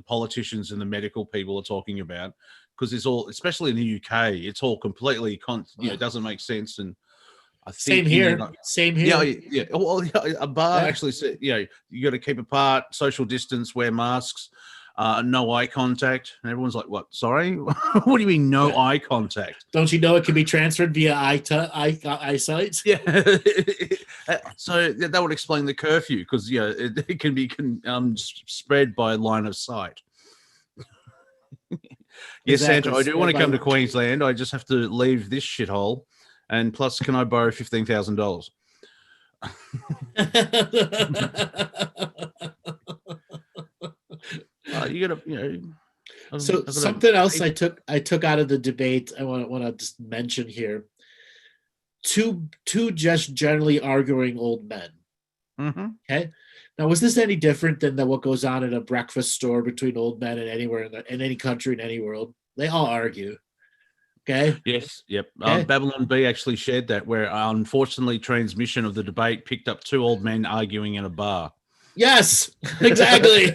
politicians and the medical people are talking about, because it's all, especially in the UK, it's all completely it doesn't make sense. And I Same think here. Indian- Same Yeah, here. yeah. Well, yeah, a bar Yeah. actually said, you got to keep apart, social distance, wear masks, no eye contact. And everyone's like, what? Sorry? What do you mean no Yeah. eye contact? Don't you know it can be transferred via eyesight? Yeah. So that would explain the curfew because, it can be spread by line of sight. Yes, Exactly. Santa, I do want to Spread come by- to Queensland. I just have to leave this shithole. And plus, can I borrow $15,000? You got to, So something else I took out of the debate I want to just mention here. Two just generally arguing old men. Mm-hmm. Okay. Now, was this any different than what goes on at a breakfast store between old men and anywhere in any country in any world? They all argue. Okay. Yes. Yep. Okay. Babylon B actually shared that, where unfortunately transmission of the debate picked up two old men arguing in a bar. Yes, exactly.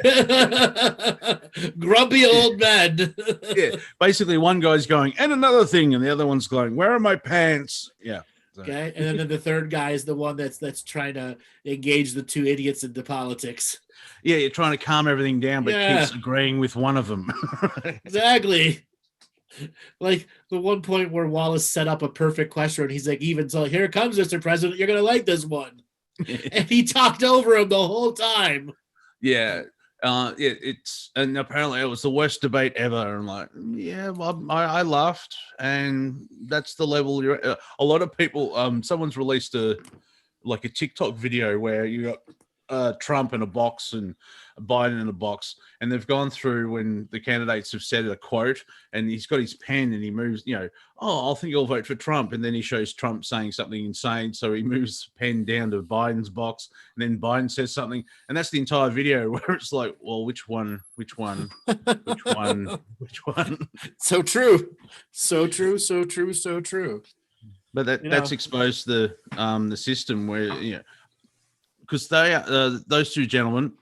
Grumpy old men. Yeah. Basically, one guy's going, and another thing, and the other one's going, where are my pants? Yeah. So. Okay. And then the third guy is the one that's trying to engage the two idiots into politics. Yeah, you're trying to calm everything down, but keeps agreeing with one of them. Exactly. Like the one point where Wallace set up a perfect question, and he's like, even so, here it comes, Mr. President, you're gonna like this one. And he talked over him the whole time. Yeah. And apparently it was the worst debate ever. And like, yeah, well, I laughed, and that's the level you're at. A lot of people, someone's released a TikTok video where you got Trump in a box and Biden in a box, and they've gone through when the candidates have said a quote, and he's got his pen and he moves, I think I'll vote for Trump, and then he shows Trump saying something insane, so he moves the pen down to Biden's box, and then Biden says something, and that's the entire video where it's like, well, which one? So true. But that's exposed the system where because they those two gentlemen,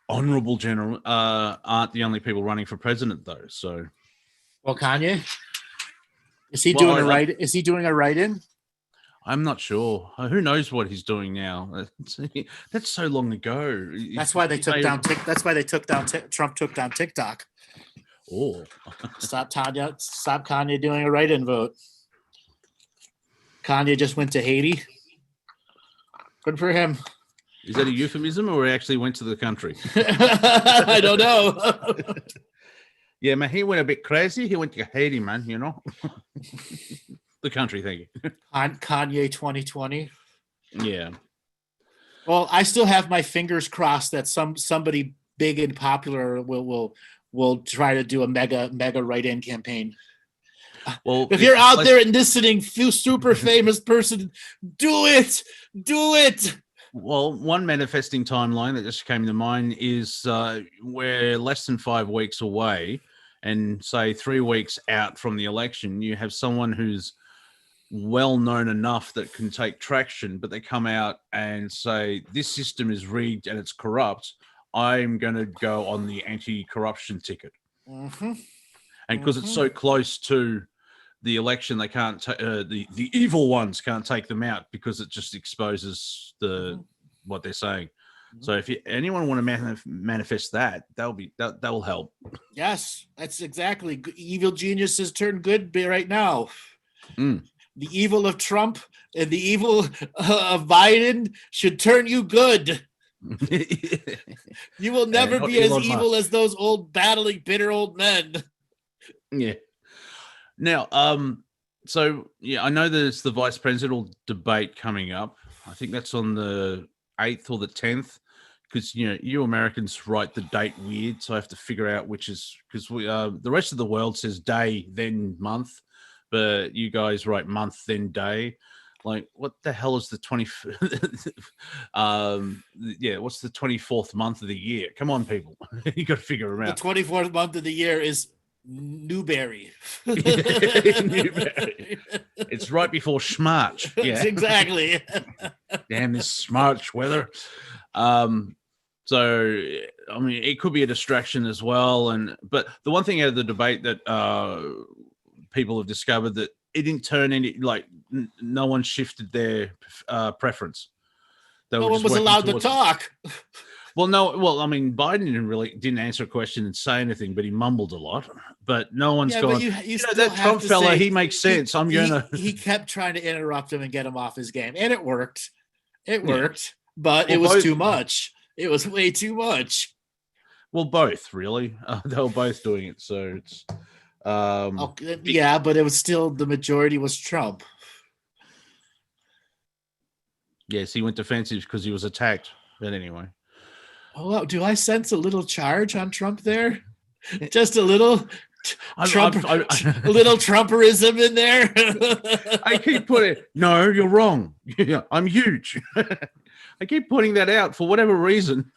honorable gentlemen, aren't the only people running for president though. So, well, Kanye, is he doing a right? Is he doing a write-in? I'm not sure. Who knows what he's doing now? That's so long ago. That's why they took down. That's why they took down. Trump took down TikTok. Oh, Stop Kanye doing a write-in vote. Kanye just went to Haiti. Good for him. Is that a euphemism, or he actually went to the country? I don't know. Yeah, man, he went a bit crazy. He went to Haiti, man. The country, thank you. Kanye 2020. Yeah. Well, I still have my fingers crossed that somebody big and popular will try to do a mega write-in campaign. Well, if you're out there and listening, super famous person, do it. Well, one manifesting timeline that just came to mind is we're less than 5 weeks away, and say 3 weeks out from the election, you have someone who's well known enough that can take traction, but they come out and say this system is rigged and it's corrupt. I'm going to go on the anti-corruption ticket. Mm-hmm. And because it's so close to the election, they can't the evil ones can't take them out because it just exposes what they're saying. So if anyone want to manifest that will help. Yes, that's exactly. Evil geniuses turn good right now. The evil of Trump and the evil of Biden should turn you good. You will never be as evil as those old battling bitter old men. Yeah. Now, so yeah, I know there's the vice presidential debate coming up. I think that's on the 8th or the 10th, because you Americans write the date weird, so I have to figure out which is, because the rest of the world says day then month, but you guys write month then day. Like, what the hell is the 20? What's the 24th month of the year? Come on, people, you got to figure them out. The 24th month of the year is Newberry. Newberry. It's right before Schmarch. Yeah, exactly. Damn this Schmarch weather. So I mean, it could be a distraction as well. But the one thing out of the debate that people have discovered that it didn't turn any no one shifted their preference. No one was allowed to talk. Well, no. Well, I mean, Biden didn't answer a question and say anything, but he mumbled a lot. But no one's Yeah, gone. but you know, still that have Trump to fella, say, he makes sense. He kept trying to interrupt him and get him off his game, and it worked. It Yeah. worked, but Well, it was both- too much. It was way too much. Well, both really. They were both doing it, so it's. Yeah, but it was still the majority was Trump. Yes, he went defensive because he was attacked. But anyway. Oh, do I sense a little charge on Trump there? Just a little Trump, a little Trumperism in there. I keep putting, no, you're wrong. I'm huge. I keep pointing that out for whatever reason.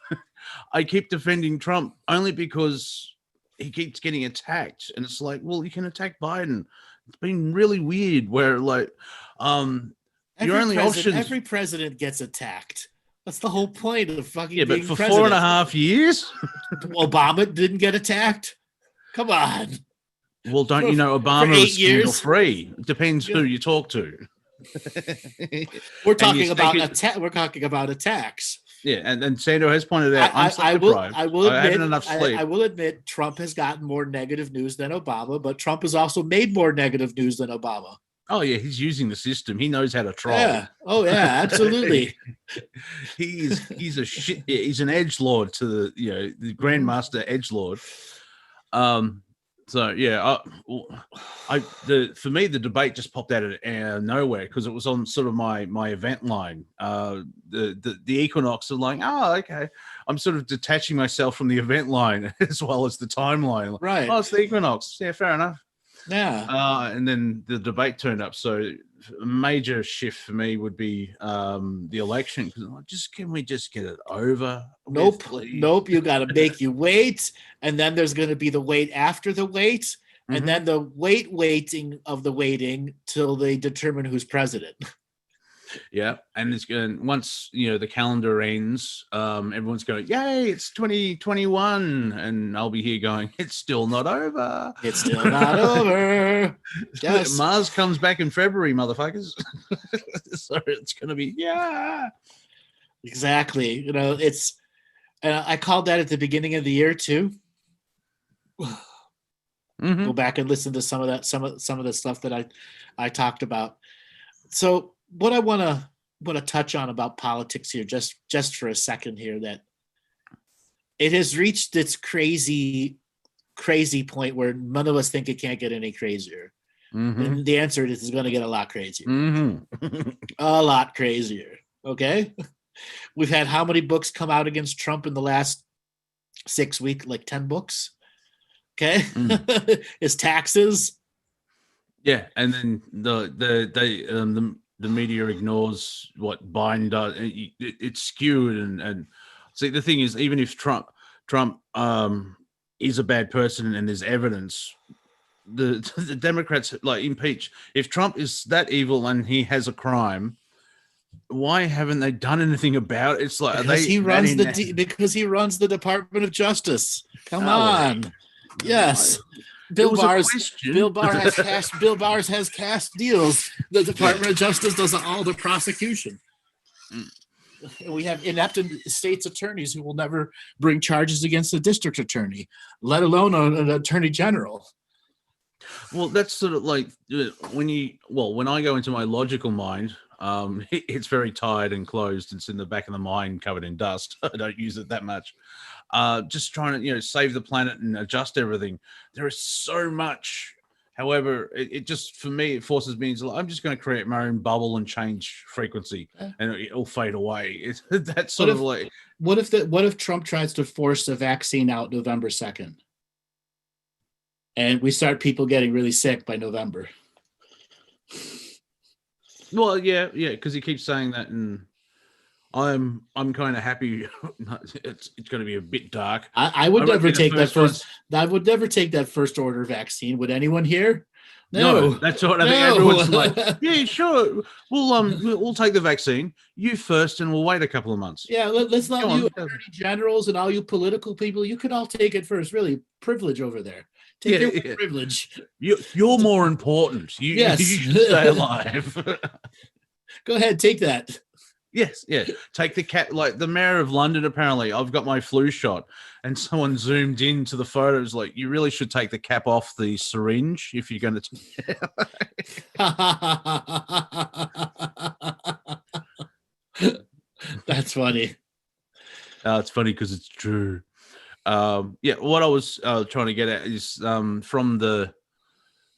I keep defending Trump only because he keeps getting attacked. And it's like, well, you can attack Biden. It's been really weird where your only option. Every president gets attacked. That's the whole point of fucking but being for president. 4.5 years? Obama didn't get attacked. Come on. Well, don't you know Obama is scandal free? It depends Yeah. who you talk to. We're talking about attacks. Yeah, and Sandro has pointed out, I haven't enough sleep. I will admit Trump has gotten more negative news than Obama, but Trump has also made more negative news than Obama. Oh yeah, he's using the system. He knows how to troll. Yeah. Oh yeah, absolutely. He's an edgelord to the grandmaster edgelord. So yeah, for me the debate just popped out of nowhere because it was on sort of my event line. The equinox of like, oh okay, I'm sort of detaching myself from the event line as well as the timeline. Right. Oh, it's the equinox. Yeah, fair enough. Yeah. And then the debate turned up. So a major shift for me would be the election. Because can we just get it over? Nope. You got to make you wait, and then there's going to be the wait after the wait, and then the waiting of the waiting till they determine who's president. Yeah, and it's going once the calendar ends, everyone's going, yay, it's 2021, and I'll be here going, it's still not over. It's still not over. Yes. Mars comes back in February, motherfuckers. So it's going to be exactly. It's I called that at the beginning of the year too. Go back and listen to some of the stuff that I talked about. So what I want to touch on about politics here, just for a second here, that it has reached its crazy point where none of us think it can't get any crazier. And the answer is it's going to get a lot crazier. A lot crazier. Okay. We've had how many books come out against Trump in the last 6 weeks? Like 10 books. Okay. His taxes. Yeah. And then the media ignores what Biden does. It's skewed, and see the thing is, even if Trump is a bad person and there's evidence, the Democrats impeach. If Trump is that evil and he has a crime, why haven't they done anything about it? It's like because he runs the Department of Justice. Come on, yes. Bill Barr has cast deals. The Department of Justice does all the prosecution. We have inept states attorneys who will never bring charges against a district attorney, let alone an attorney general. Well, that's sort of like when I go into my logical mind, it's very tired and closed. It's in the back of the mind covered in dust. I don't use it that much. Just trying to, save the planet and adjust everything. There is so much. However, it just, for me, it forces me into, I'm just going to create my own bubble and change frequency, and it'll fade away. That's sort of like. What if Trump tries to force a vaccine out November 2nd? And we start people getting really sick by November. Well, yeah, because he keeps saying that, and I'm kind of happy. It's going to be a bit dark. I would never take that first. I would never take that first order vaccine. Would anyone here? No, that's what I think. Everyone's like, yeah, sure. We'll take the vaccine. You first, and we'll wait a couple of months. Yeah, let's let you attorney generals and all you political people. You can all take it first. Really, privilege over there. Take your Yeah. privilege. You're more important. You, Yes. you should stay alive. Go ahead, take that. Yes, yeah. Take the cap. Like the mayor of London, apparently, I've got my flu shot, and someone zoomed into the photos. Like, you really should take the cap off the syringe if you're going to. That's funny. It's funny because it's true. Yeah, what I was trying to get at is from the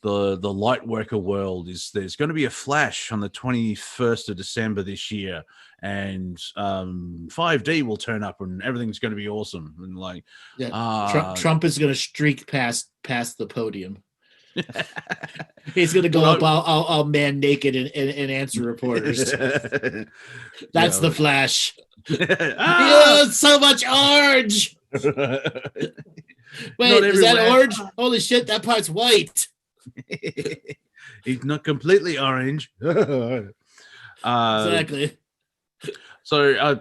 light worker world is there's going to be a flash on the 21st of December this year, and 5D will turn up and everything's going to be awesome. And like, Trump is going to streak past the podium. He's going to go up all man naked and answer reporters. That's the flash. Yeah, so much orange. Wait, is that orange? Holy shit, that part's white. He's not completely orange. Exactly. So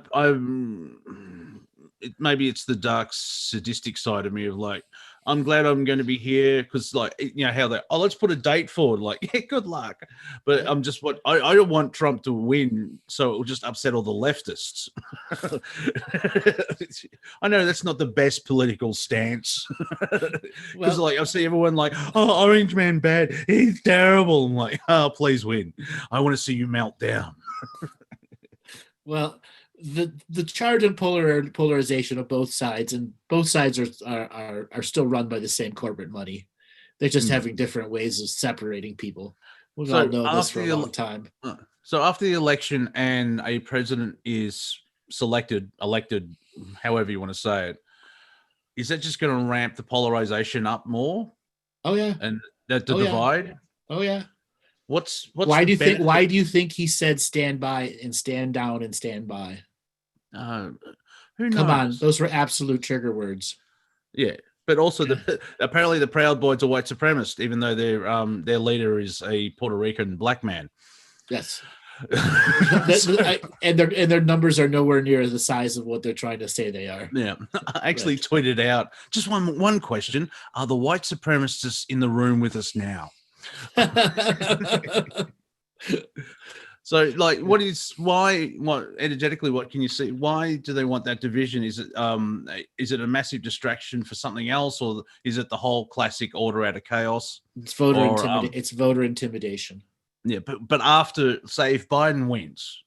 maybe it's the dark sadistic side of me of like, I'm glad I'm going to be here because, like, you know how they let's put a date forward. Like, yeah, good luck. But I'm just I don't want Trump to win, so it will just upset all the leftists. I know that's not the best political stance because, like, I see everyone like, oh, Orange Man bad, he's terrible. I'm like, oh, please win. I want to see you melt down. Well, the charge and polarization of both sides, and both sides are still run by the same corporate money. They're just having different ways of separating people. We've all known this for a long time. So after the election and a president is elected, however you want to say it, is that just going to ramp the polarization up more? Oh yeah, and the divide. Oh yeah. What's why do you think? Why do you think he said stand by and stand down and stand by? Who knows? Come on, those were absolute trigger words. Yeah, but also apparently the Proud Boys are white supremacist, even though their leader is a Puerto Rican black man. Yes, and their numbers are nowhere near the size of what they're trying to say they are. Yeah, I actually tweeted out just one question: are the white supremacists in the room with us now? So, like, what energetically, what can you see? Why do they want that division? Is it a massive distraction for something else, or is it the whole classic order out of chaos? It's voter intimidation. Yeah, but after, say, if Biden wins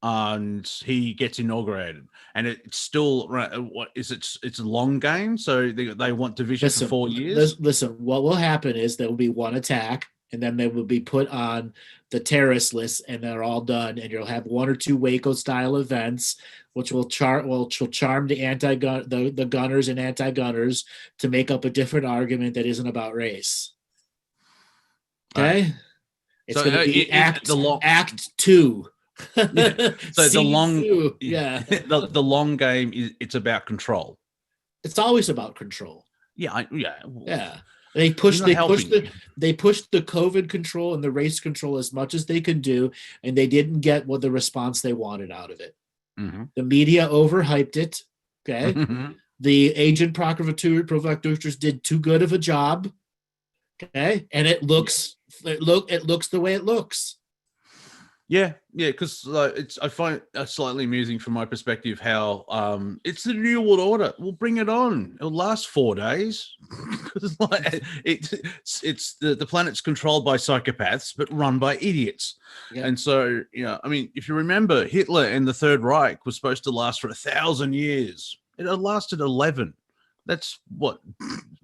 and he gets inaugurated, and it's still it's a long game, so they want division for 4 years. Listen, what will happen is there will be one attack, and then they will be put on the terrorist list, and they're all done. And you'll have one or two Waco-style events, which will charm the the gunners and anti-gunners to make up a different argument that isn't about race. Okay, right. It's going to be Act 2. Yeah. So the long game it's about control. It's always about control. Yeah. They pushed the COVID control and the race control as much as they could do, and they didn't get the response they wanted out of it. Mm-hmm. The media overhyped it. Okay. Mm-hmm. The agent provocateurs did too good of a job. Okay, and it looks the way it looks. Yeah, because I find it slightly amusing from my perspective how it's the New World Order. We'll bring it on. It'll last 4 days. It's the planet's controlled by psychopaths, but run by idiots. Yeah. And so, I mean, if you remember, Hitler and the Third Reich was supposed to last for 1,000 years. It had lasted 11. That's what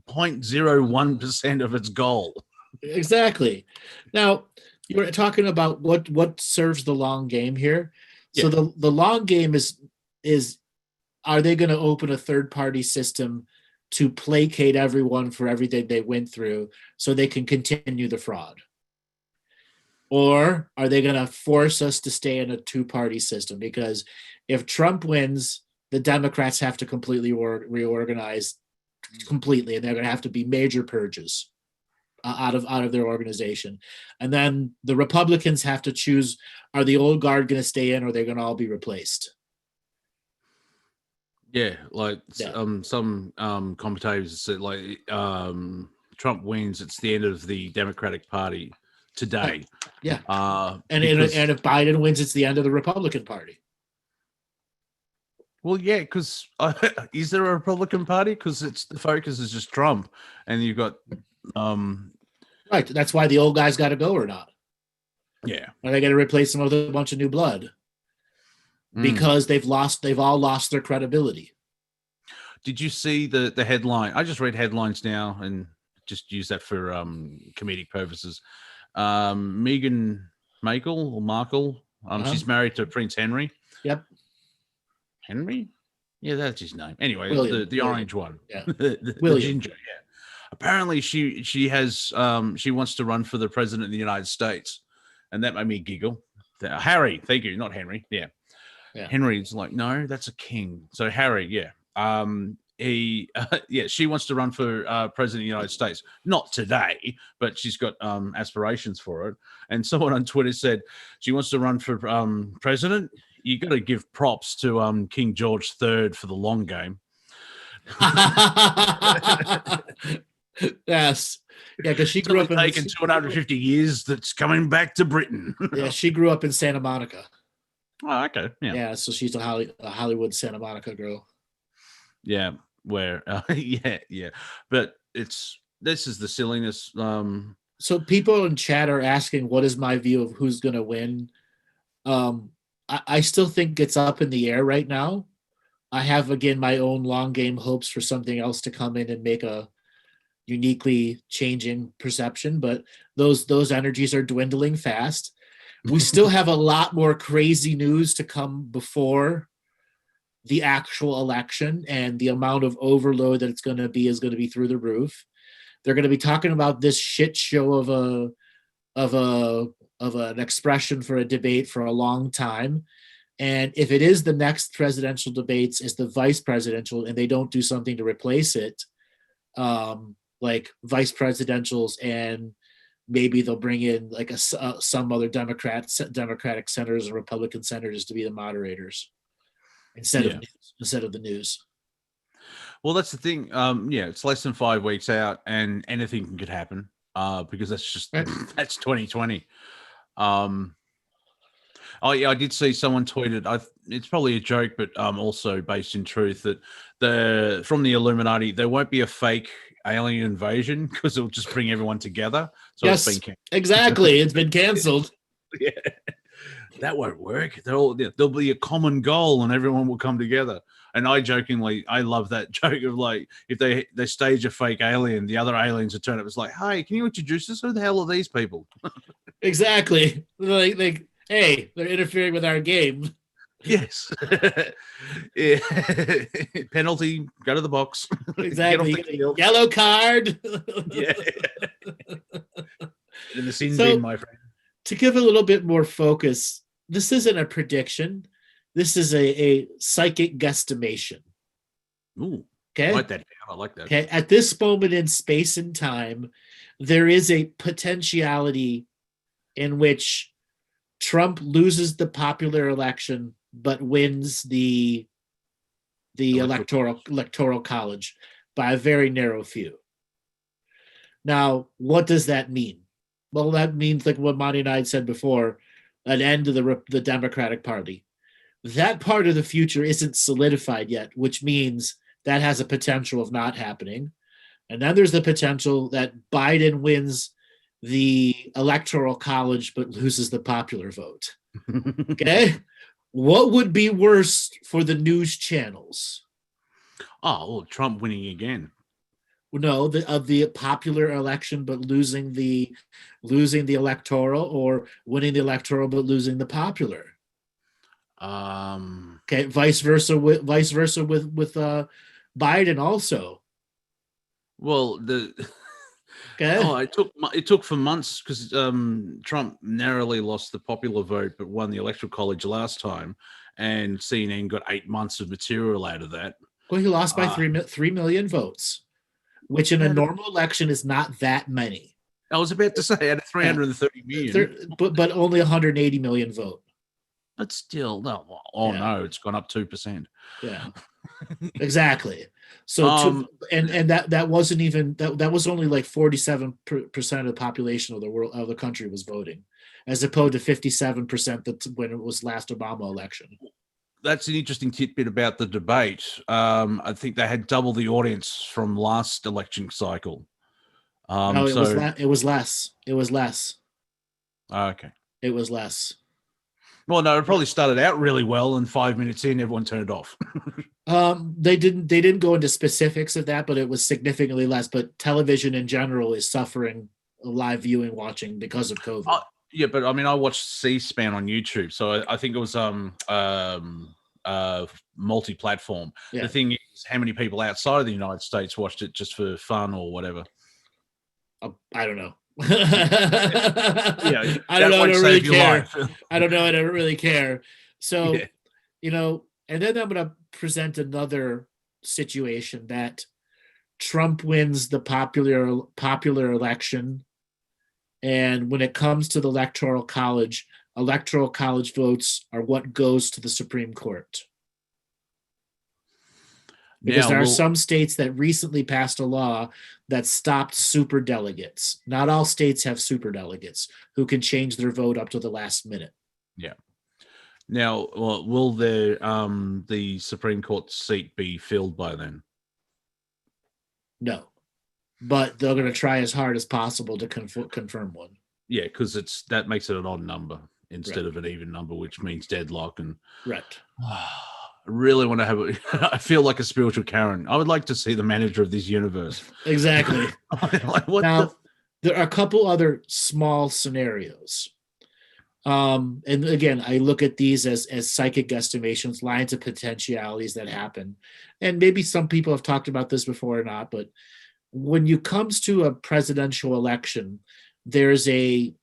0.01% of its goal. Exactly. Now, you were talking about what serves the long game here. So the long game is are they going to open a third-party system to placate everyone for everything they went through so they can continue the fraud? Or are they going to force us to stay in a two-party system? Because if Trump wins, the Democrats have to completely reorganize completely, and they're going to have to be major purges out of their organization. And then the Republicans have to choose, are the old guard going to stay in, or are they going to all be replaced? Yeah, some commentators said Trump wins, it's the end of the Democratic Party today. Yeah. And because- if Biden wins, it's the end of the Republican Party. Well, yeah, because is there a Republican Party? Because it's the focus is just Trump, and you've got Right. That's why the old guys got to go or not. yeah. Are they going to replace them with a bunch of new blood? Because they've all lost their credibility. Did you see the headline? I just read headlines now and just use that for comedic purposes. Meghan Markle, she's married to Prince Henry. Yep. Henry? Yeah, that's his name. Anyway, William. the orange one. Yeah. the William. ginger, yeah. Apparently she has she wants to run for the president of the United States. And that made me giggle. Harry, thank you, not Henry. Yeah. Henry's like, no, that's a king. So Harry, yeah. She wants to run for president of the United States. Not today, but she's got aspirations for it. And someone on Twitter said she wants to run for president. You got to give props to King George III for the long game. Yes. Yeah, because she It's grew only up in taken 250 years. That's coming back to Britain. Yeah, she grew up in Santa Monica. Oh, okay. Yeah. Yeah, so she's a Hollywood Santa Monica girl. Yeah. Where? Yeah. But this is the silliness. So people in chat are asking, what is my view of who's going to win? I still think it's up in the air right now. I have, again, my own long game hopes for something else to come in and make a uniquely changing perception, but those energies are dwindling fast. We still have a lot more crazy news to come before the actual election, and the amount of overload that it's going to be is going to be through the roof. They're going to be talking about this shit show of an expression for a debate for a long time. And if it is the next presidential debates is the vice presidential, and they don't do something to replace it, like vice presidentials, and maybe they'll bring in like some other Democratic senators and Republican senators to be the moderators instead of the news. Well, that's the thing. It's less than 5 weeks out, and anything could happen because that's just that's 2020. I did see someone tweeted. It's probably a joke, but also based in truth, that from the Illuminati there won't be a fake alien invasion because it'll just bring everyone together. So yes, it's been exactly. It's been canceled. Yeah, that won't work. There'll be a common goal, and everyone will come together. And I love that joke of like, if they stage a fake alien, the other aliens will turn up. It's like, hey, can you introduce us? Who the hell are these people? Exactly. Like, hey, they're interfering with our game. Yes. Yeah. Penalty, go to the box. Exactly. Yellow card. Yeah. In the sin So, bin, my friend. To give a little bit more focus, this isn't a prediction. This is a psychic guesstimation. Ooh. Okay. I like that. I like that. Okay. At this moment in space and time, there is a potentiality in which Trump loses the popular election but wins the electoral college by a very narrow few. Now, what does that mean? Well, that means, like what Monty and I had said before, an end to the Democratic Party. That part of the future isn't solidified yet, which means that has a potential of not happening. And then there's the potential that Biden wins the electoral college but loses the popular vote. Okay? What would be worse for the news channels? Oh, well, Trump winning again. No, of the popular election but losing the electoral, or winning the electoral but losing the popular. Okay, vice versa with Biden also. Well, Okay. it took for months because Trump narrowly lost the popular vote but won the electoral college last time, and CNN got 8 months of material out of that. Well, he lost by 3 million votes, which in a normal election is not that many. I was about to say, out of 330 million, but only 180 million vote. But still, no. No, it's gone up 2%. Yeah. Exactly. So and that wasn't even that was only like 47% of the population of the world of the country was voting, as opposed to 57% that when it was last Obama election. That's an interesting tidbit about the debate. I think they had double the audience from last election cycle. No, it was so it was less. It was less. okay. It was less. Well, no, it probably started out really well, and 5 minutes in, everyone turned off. They didn't go into specifics of that, but it was significantly less. But television in general is suffering live viewing watching because of COVID. Yeah, but I mean, I watched C-SPAN on YouTube, so I think it was multi-platform. Yeah. The thing is, how many people outside of the United States watched it just for fun or whatever? I don't know. Yeah, I don't know. I don't really care. Life. I don't know. I don't really care. So, Yeah. And then I'm going to present another situation that Trump wins the popular election, and when it comes to the electoral college votes are what goes to the Supreme Court. Because there are some states that recently passed a law that stopped super delegates. Not all states have super delegates who can change their vote up to the last minute. Yeah. Now, will the Supreme Court seat be filled by then? No, but they're going to try as hard as possible to confirm one. Yeah, because that makes it an odd number instead of an even number, which means deadlock. And right. I really want to have I feel like a spiritual Karen. I would like to see the manager of this universe. Exactly. Now, there are a couple other small scenarios. And again, I look at these as psychic guesstimations, lines of potentialities that happen. And maybe some people have talked about this before or not, but when it comes to a presidential election, there's a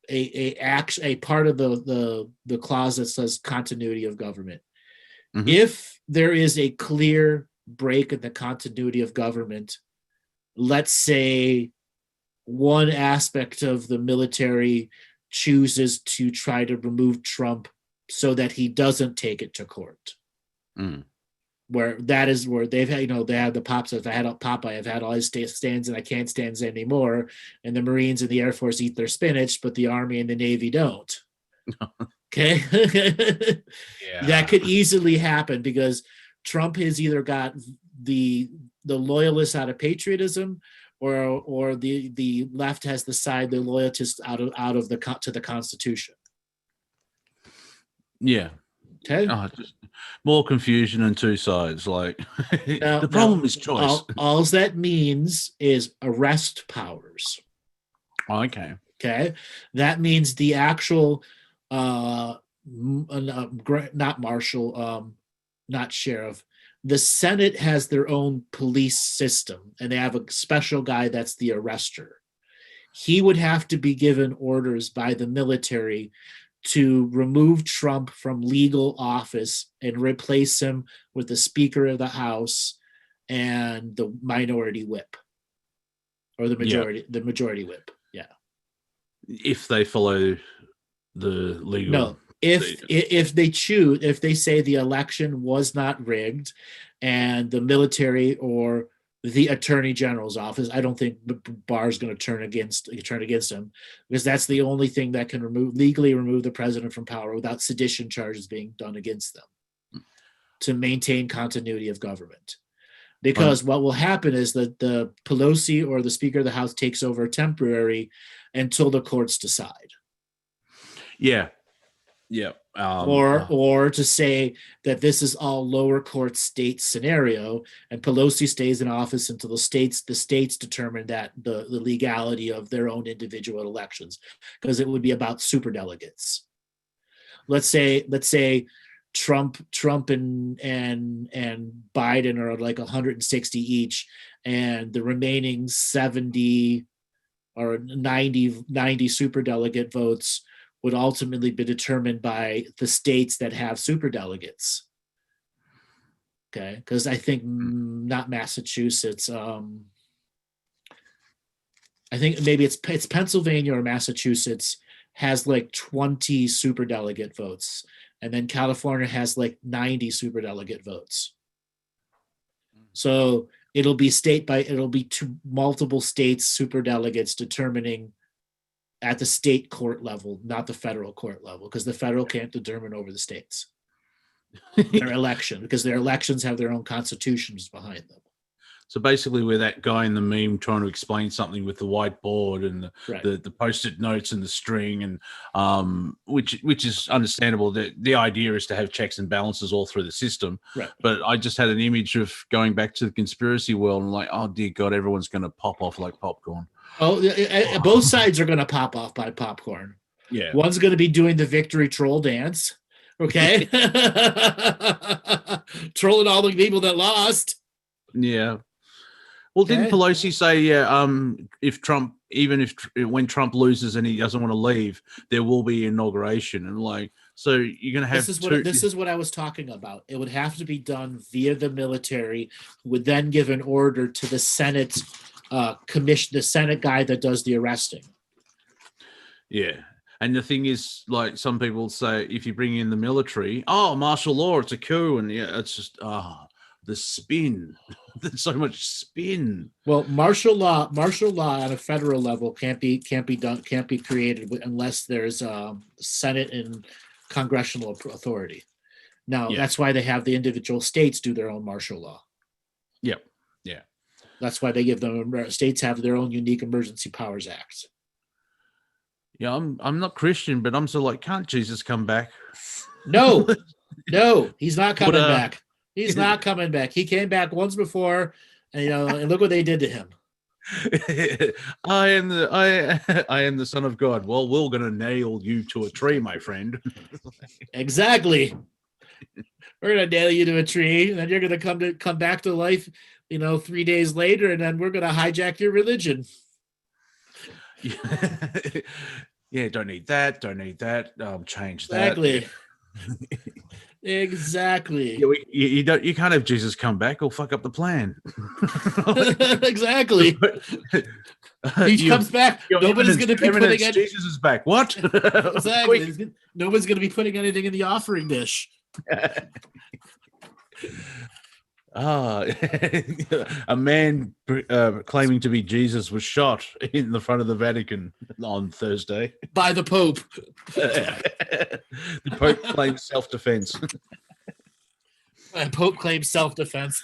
part of the clause that says continuity of government. Mm-hmm. If there is a clear break in the continuity of government, let's say one aspect of the military chooses to try to remove Trump so that he doesn't take it to court. Where that is where they've had, they have the pops. If I had Popeye, I've had all his stands and I can't stand anymore. And the Marines and the Air Force eat their spinach, but the Army and the Navy don't. Okay. Yeah. That could easily happen because Trump has either got the loyalists out of patriotism or the left has the side, the loyalists out of to the Constitution. Yeah. Okay. Just more confusion on two sides. Like the problem is choice. All that means is arrest powers. Okay. Okay. That means the actual not marshal, not sheriff. The Senate has their own police system, and they have a special guy that's the arrestor. He would have to be given orders by the military to remove Trump from legal office and replace him with the Speaker of the House and the minority whip, or the majority whip. Yeah. If they follow the legal. No. If they say the election was not rigged and the military or the attorney general's office, I don't think Barr's going to turn against him, because that's the only thing that can legally remove the president from power without sedition charges being done against them to maintain continuity of government. Because what will happen is that the Pelosi or the Speaker of the House takes over temporary until the courts decide. Yeah. Yeah. Or to say that this is all lower court state scenario and Pelosi stays in office until the states determine that the legality of their own individual elections, because it would be about superdelegates. Let's say Trump and Biden are like 160 each, and the remaining 70 or 90 superdelegate votes would ultimately be determined by the states that have superdelegates. Okay, because I think not Massachusetts. I think maybe it's Pennsylvania or Massachusetts has like 20 superdelegate votes, and then California has like 90 superdelegate votes. So it'll be multiple states super delegates determining at the state court level, not the federal court level, because the federal can't determine over the states. Their election, because their elections have their own constitutions behind them. So basically, we're that guy in the meme trying to explain something with the whiteboard and Right. the post-it notes and the string, and which is understandable. The idea is to have checks and balances all through the system. Right. But I just had an image of going back to the conspiracy world and like, oh dear God, everyone's going to pop off like popcorn. Oh, both sides are going to pop off by popcorn. Yeah. One's going to be doing the victory troll dance. Okay. Trolling all the people that lost. Yeah. Well, didn't Okay. Pelosi say, if Trump, when Trump loses and he doesn't want to leave, there will be inauguration, and like, so you're going to have This is what I was talking about. It would have to be done via the military, who would then give an order to the Senate commission, the Senate guy that does the arresting. Yeah. And the thing is, like, some people say, if you bring in the military, oh, martial law, it's a coup, and yeah, it's just the spin. There's so much spin. Well, martial law on a federal level can't be created unless there's Senate and congressional authority. Now, Yeah. That's why they have the individual states do their own martial law. Yep. Yeah. That's why they give them, states have their own unique emergency powers acts. Yeah, I'm not Christian, but I'm so like, can't Jesus come back? No, he's not coming But, back. He's not coming back. He came back once before, and and look what they did to him. I am the Son of God. Well, we're gonna nail you to a tree, my friend. Exactly. We're gonna nail you to a tree, and then you're gonna come back to life, 3 days later, and then we're gonna hijack your religion. Yeah, don't need that. Change Exactly. that. Exactly. Yeah, you can't have Jesus come back or fuck up the plan. Exactly. He comes back. Nobody's going to be putting any. Jesus is back. What? Exactly. Nobody's going to be putting anything in the offering dish. A man claiming to be Jesus was shot in the front of the Vatican on Thursday By the Pope. The Pope claims self-defense. Pope claims self-defense.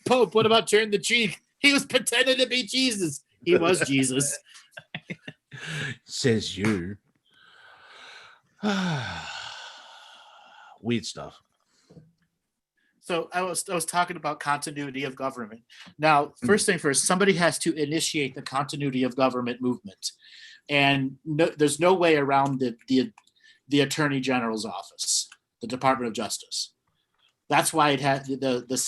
Pope, what about turn the cheek? He was pretending to be Jesus. He was Jesus. Says you. Weird stuff. So I was talking about continuity of government. Now, first thing first, somebody has to initiate the continuity of government movement, and there's no way around the Attorney General's office, the Department of Justice. That's why it had the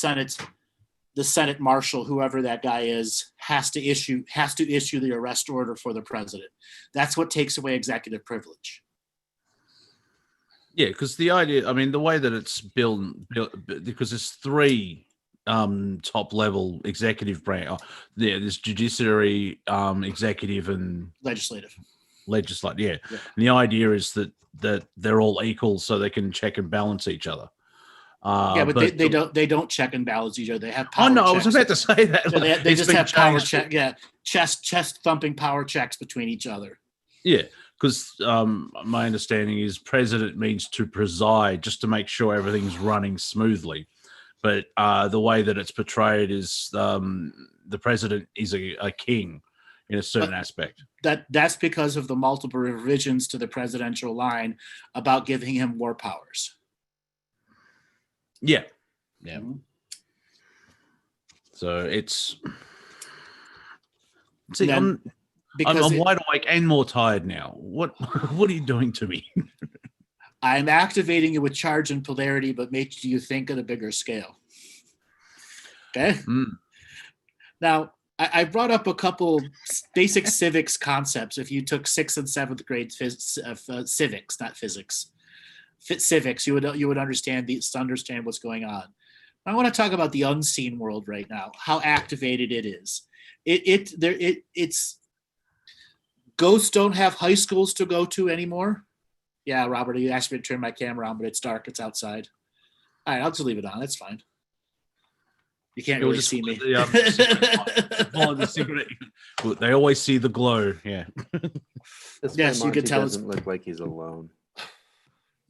Senate Marshal, whoever that guy is, has to issue the arrest order for the president. That's what takes away executive privilege. Yeah, because the idea, I mean, the way that it's built because there's three top level executive branch. There's judiciary, executive, and Legislative. Yeah. And the idea is that they're all equal, so they can check and balance each other. But they don't check and balance each other. They have power. Oh no, checks. I was about to say that. So they just have power check. Yeah, chest thumping power checks between each other. Yeah. Because my understanding is president means to preside, just to make sure everything's running smoothly. But the way that it's portrayed is the president is a king in a certain aspect. That's because of the multiple revisions to the presidential line about giving him more powers. Yeah. Mm-hmm. So it's... I'm wide awake and more tired now. What are you doing to me? I'm activating it with charge and polarity, but makes you think at a bigger scale. Okay. Now, I brought up a couple basic civics concepts. If you took 6th and 7th grade civics, not physics, civics, you would understand what's going on. I want to talk about the unseen world right now. How activated it is. It's ghosts don't have high schools to go to anymore. Yeah, Robert, you asked me to turn my camera on, but it's dark. It's outside. All right, I'll just leave it on. It's fine. You can't You'll really just see me. follow the secret. They always see the glow. Yeah. This Yes, way you can Monty tell doesn't look like he's alone.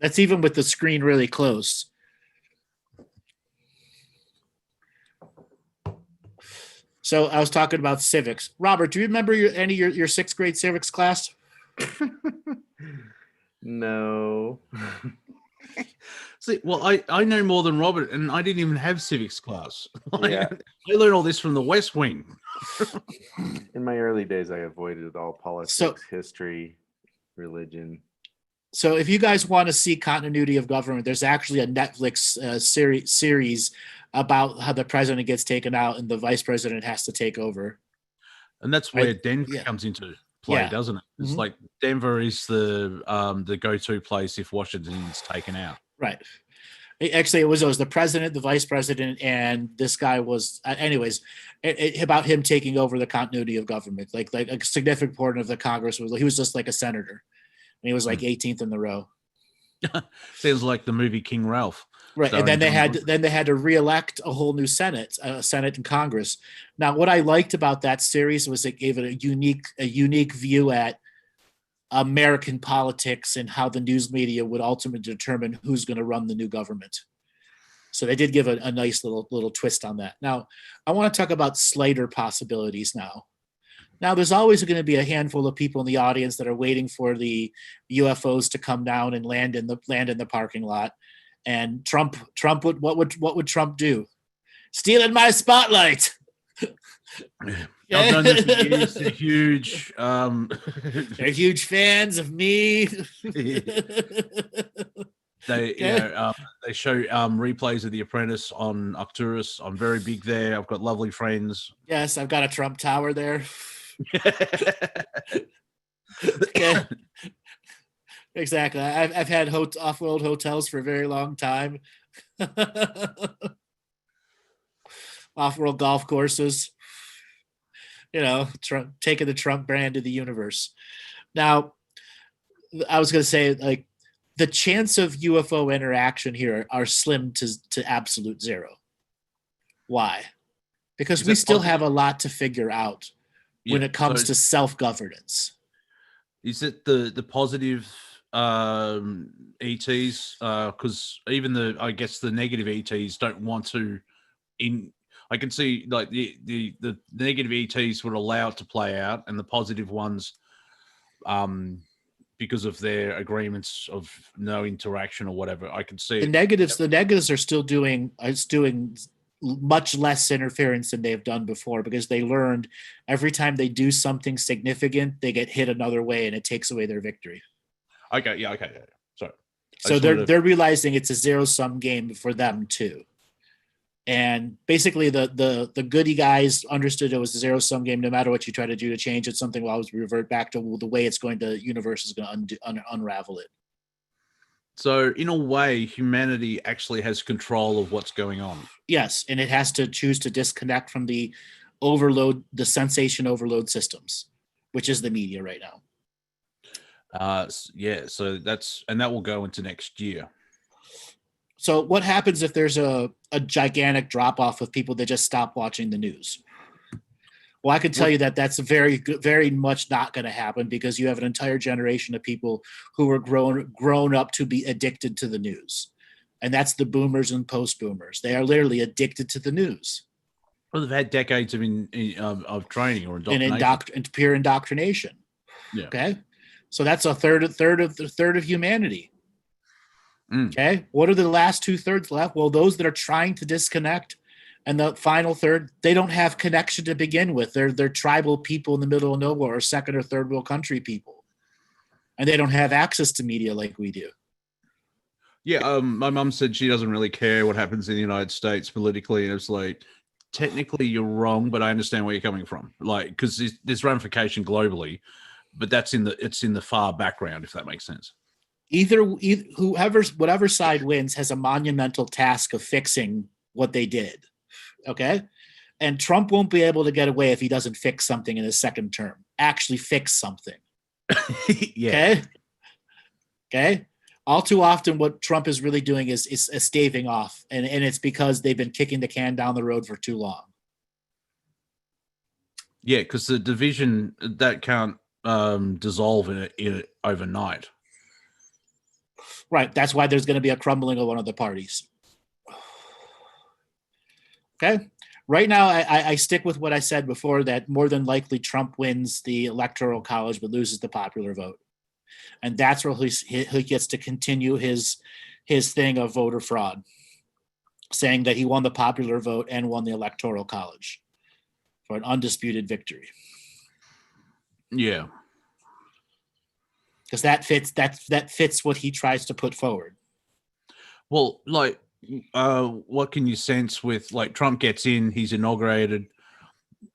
That's even with the screen really close. So I was talking about civics. Robert, do you remember your sixth grade civics class? No. See, well, I know more than Robert, and I didn't even have civics class. Yeah. I learned all this from the West Wing. In my early days, I avoided all politics, history, religion. So if you guys want to see continuity of government, there's actually a Netflix series about how the president gets taken out and the vice president has to take over. And that's where Denver comes into play, doesn't it? It's like Denver is the go-to place if Washington's taken out. Right. Actually, it was the president, the vice president, and this guy was, anyways, about him taking over the continuity of government. Like a significant part of the Congress he was just like a senator, and he was like 18th in the row. Sounds like the movie King Ralph. Right, and then they had to reelect a whole new Senate and Congress. Now, what I liked about that series was it gave it a unique view at American politics and how the news media would ultimately determine who's going to run the new government. So they did give a nice little twist on that. Now, I want to talk about slighter possibilities now. Now, there's always going to be a handful of people in the audience that are waiting for the UFOs to come down and land in the parking lot. And Trump what would Trump do? Stealing my spotlight. I've done this for years. They're huge. They're huge fans of me. They show replays of The Apprentice on Arcturus. I'm very big there. I've got lovely friends. Yes, I've got a Trump Tower there. Okay. Exactly. I've had off-world hotels for a very long time. Off-world golf courses. Taking the Trump brand to the universe. Now, I was going to say, like, the chance of UFO interaction here are slim to absolute zero. Why? Because we still have a lot to figure out when it comes to self-governance. Is it the positive ETs? Because even the negative ETs don't want to. I can see like the negative ETs would allow it to play out, and the positive ones, because of their agreements of no interaction or whatever. I can see the negatives. The negatives are still doing much less interference than they've done before, because they learned every time they do something significant, they get hit another way, and it takes away their victory. Okay. Sorry. So they're realizing it's a zero-sum game for them too. And basically the goody guys understood it was a zero-sum game. No matter what you try to do to change it, something will always revert back to the way the universe is going to unravel it. So in a way, humanity actually has control of what's going on. Yes, and it has to choose to disconnect from the sensation overload systems, which is the media right now. So that will go into next year. So what happens if there's a gigantic drop-off of people that just stop watching the news? Well, I can tell you that's very much not going to happen, because you have an entire generation of people who are grown up to be addicted to the news. And that's the boomers and post-boomers. They are literally addicted to the news. Well, they've had decades of training or indoctrination. And pure indoctrination. Yeah. Okay. So that's a third of humanity. Okay. What are the last 2/3 left? Well, those that are trying to disconnect, and the final third, they don't have connection to begin with. They're tribal people in the middle of nowhere, or second or third world country people, and they don't have access to media like we do. Yeah. My mum said she doesn't really care what happens in the United States politically, and it's like, technically you're wrong, but I understand where you're coming from. Like, because there's ramification globally, but it's in the far background, if that makes sense. Whatever side wins has a monumental task of fixing what they did. Okay. And Trump won't be able to get away if he doesn't fix something in his second term. Actually fix something. Yeah. Okay. all too often what Trump is really doing is staving off, and it's because they've been kicking the can down the road for too long. Yeah, because the division that can't dissolve in overnight. Right. That's why there's going to be a crumbling of one of the parties. Okay. Right now, I stick with what I said before, that more than likely Trump wins the electoral college but loses the popular vote. And that's where he gets to continue his thing of voter fraud, saying that he won the popular vote and won the electoral college for an undisputed victory. Yeah. Because that fits what he tries to put forward. Well, like, what can you sense with, like, Trump gets in, he's inaugurated.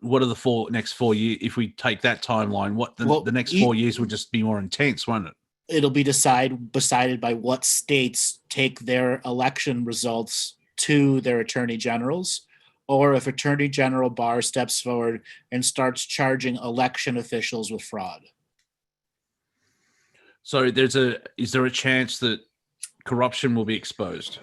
What are the next 4 years? If we take that timeline, the next 4 years would just be more intense, won't it? It'll be decided by what states take their election results to their attorney generals, or if Attorney General Barr steps forward and starts charging election officials with fraud. So is there a chance that corruption will be exposed?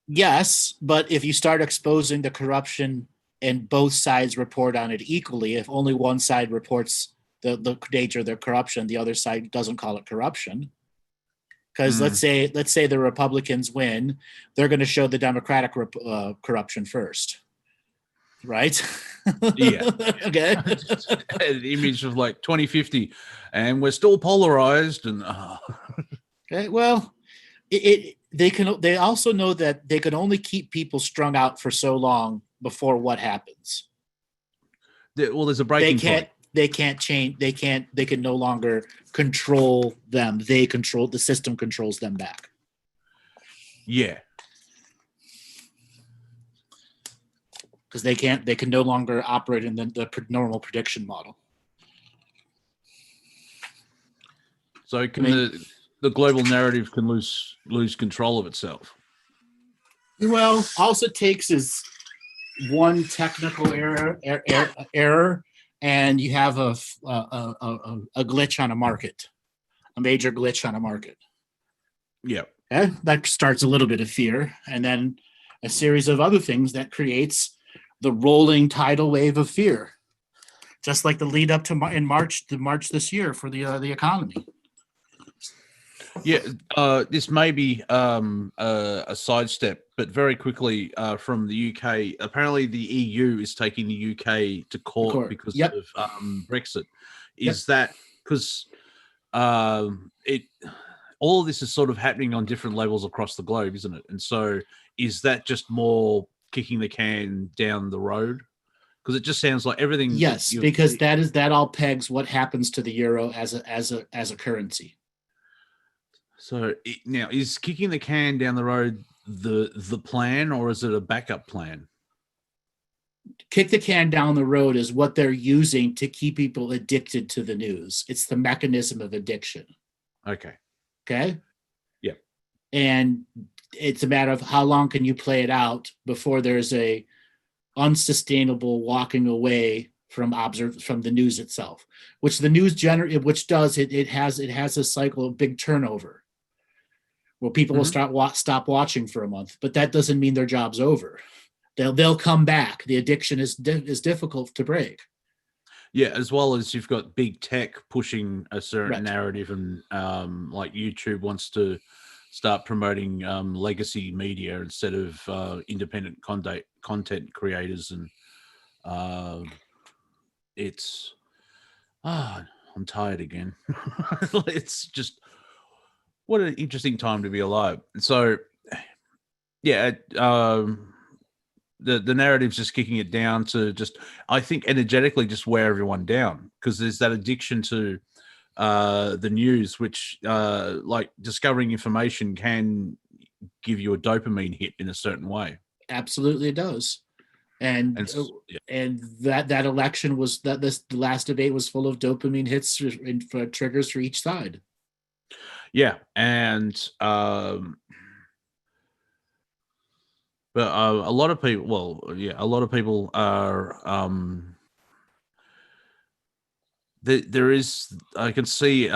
Yes, but if you start exposing the corruption and both sides report on it equally, if only one side reports the nature of their corruption, the other side doesn't call it corruption. Because let's say the Republicans win, they're going to show the Democratic corruption first, right? Yeah. Okay. An image of like 2050, and we're still polarized. And Okay. Well, they also know that they can only keep people strung out for so long before what happens. There's a breaking point. They can't change. They can no longer control them. The system controls them back. Yeah. Because they can no longer operate in the normal prediction model. So the global narrative can lose control of itself. Well, all it takes is one technical error, and you have a glitch on a market, a major glitch on a market. Yeah. Okay? That starts a little bit of fear, and then a series of other things that creates the rolling tidal wave of fear, just like the lead up to March this year for the economy. Yeah, this may be a sidestep, but very quickly from the UK. Apparently, the EU is taking the UK to court because of Brexit. Is that because all of this is sort of happening on different levels across the globe, isn't it? And so, is that just more kicking the can down the road? Because it just sounds like everything. Yes, because that all pegs what happens to the euro as a currency. So now, is kicking the can down the road the plan, or is it a backup plan? Kick the can down the road is what they're using to keep people addicted to the news. It's the mechanism of addiction. Okay. Yeah. And it's a matter of how long can you play it out before there's a unsustainable walking away from the news itself, which the news it has a cycle of big turnover where people will stop watching for a month, but that doesn't mean their job's over. They'll come back. The addiction is difficult to break. Yeah, as well as you've got big tech pushing a certain narrative, and like YouTube wants to start promoting legacy media instead of independent content creators, and it's I'm tired again. It's just what an interesting time to be alive. So yeah, the narrative's just kicking it down to just, I think, energetically just wear everyone down, because there's that addiction to the news, which like discovering information can give you a dopamine hit in a certain way. Absolutely, it does. And that election was the last debate was full of dopamine hits for triggers for each side. Yeah, and but a lot of people, a lot of people are there is, I can see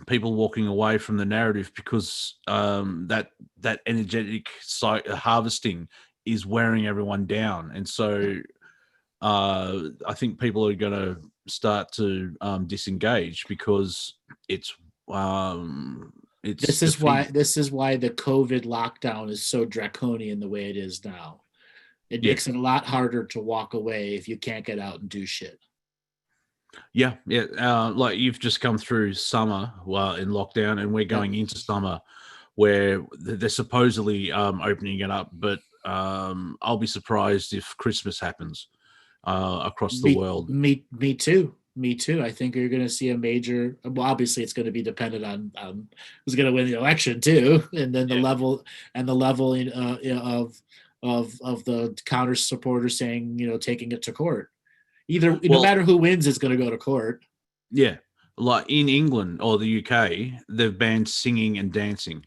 people walking away from the narrative because that energetic harvesting is wearing everyone down, and so I think people are going to start to disengage because it's This is why the COVID lockdown is so draconian the way it is now. It Yeah. makes it a lot harder to walk away if you can't get out and do shit. Yeah. Like you've just come through summer while in lockdown, and we're going into summer where they're supposedly opening it up, but I'll be surprised if Christmas happens across the world. Me too. Me too. I think you're going to see a major. Well, obviously, it's going to be dependent on who's going to win the election too, and then the level of the counter supporters saying taking it to court. No matter who wins, it's going to go to court. Yeah, like in England or the UK, they've banned singing and dancing.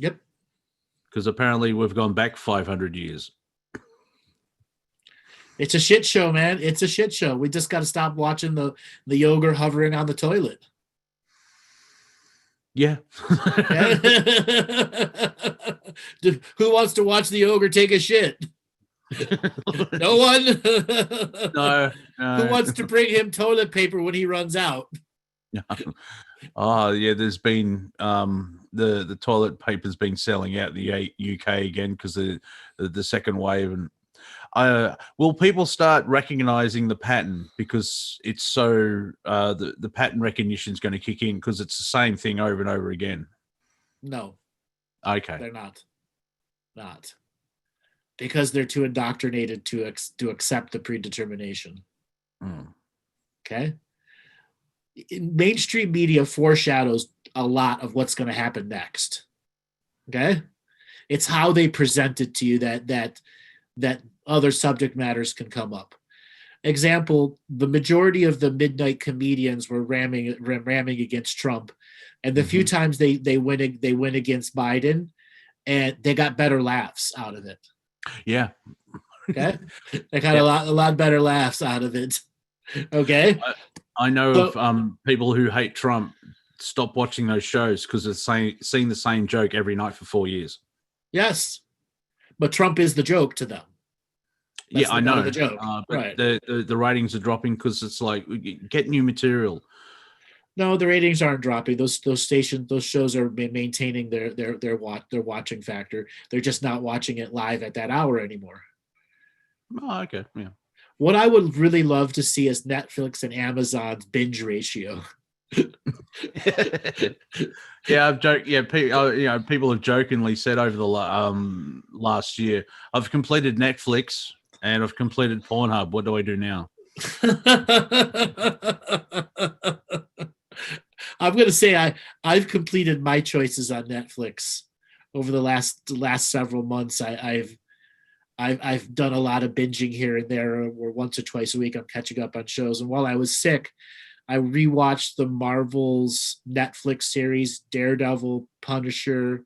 Yep. Because apparently we've gone back 500 years. It's a shit show, man. It's a shit show. We just got to stop watching the yogurt hovering on the toilet. Yeah. Who wants to watch the ogre take a shit? No one. No. Who wants to bring him toilet paper when he runs out? Oh yeah, there's been the toilet paper's been selling out in the UK again because the second wave, and will people start recognizing the pattern because it's so the pattern recognition is going to kick in because it's the same thing over and over again? No. Okay. They're not because they're too indoctrinated to accept the predetermination. Okay. Mainstream media foreshadows a lot of what's going to happen next. Okay. It's how they present it to you that other subject matters can come up. Example, the majority of the midnight comedians were ramming against Trump, and the few times they win against Biden, and they got better laughs out of it. Yeah. Okay. They got a lot better laughs out of it. Okay. I know of people who hate Trump stop watching those shows because they're seeing the same joke every night for 4 years. Yes. But Trump is the joke to them. That's I know. The joke. But right. The ratings are dropping because it's like get new material. No, the ratings aren't dropping. Those shows are maintaining their watching factor. They're just not watching it live at that hour anymore. Oh, okay. Yeah. What I would really love to see is Netflix and Amazon's binge ratio. Yeah, I've joked. Yeah, people have jokingly said over the last year, I've completed Netflix and I've completed Pornhub. What do I do now? I'm going to say I've completed my choices on Netflix over the last several months. I've done a lot of binging here and there, or once or twice a week I'm catching up on shows. And while I was sick, I rewatched the Marvel's Netflix series, Daredevil, Punisher,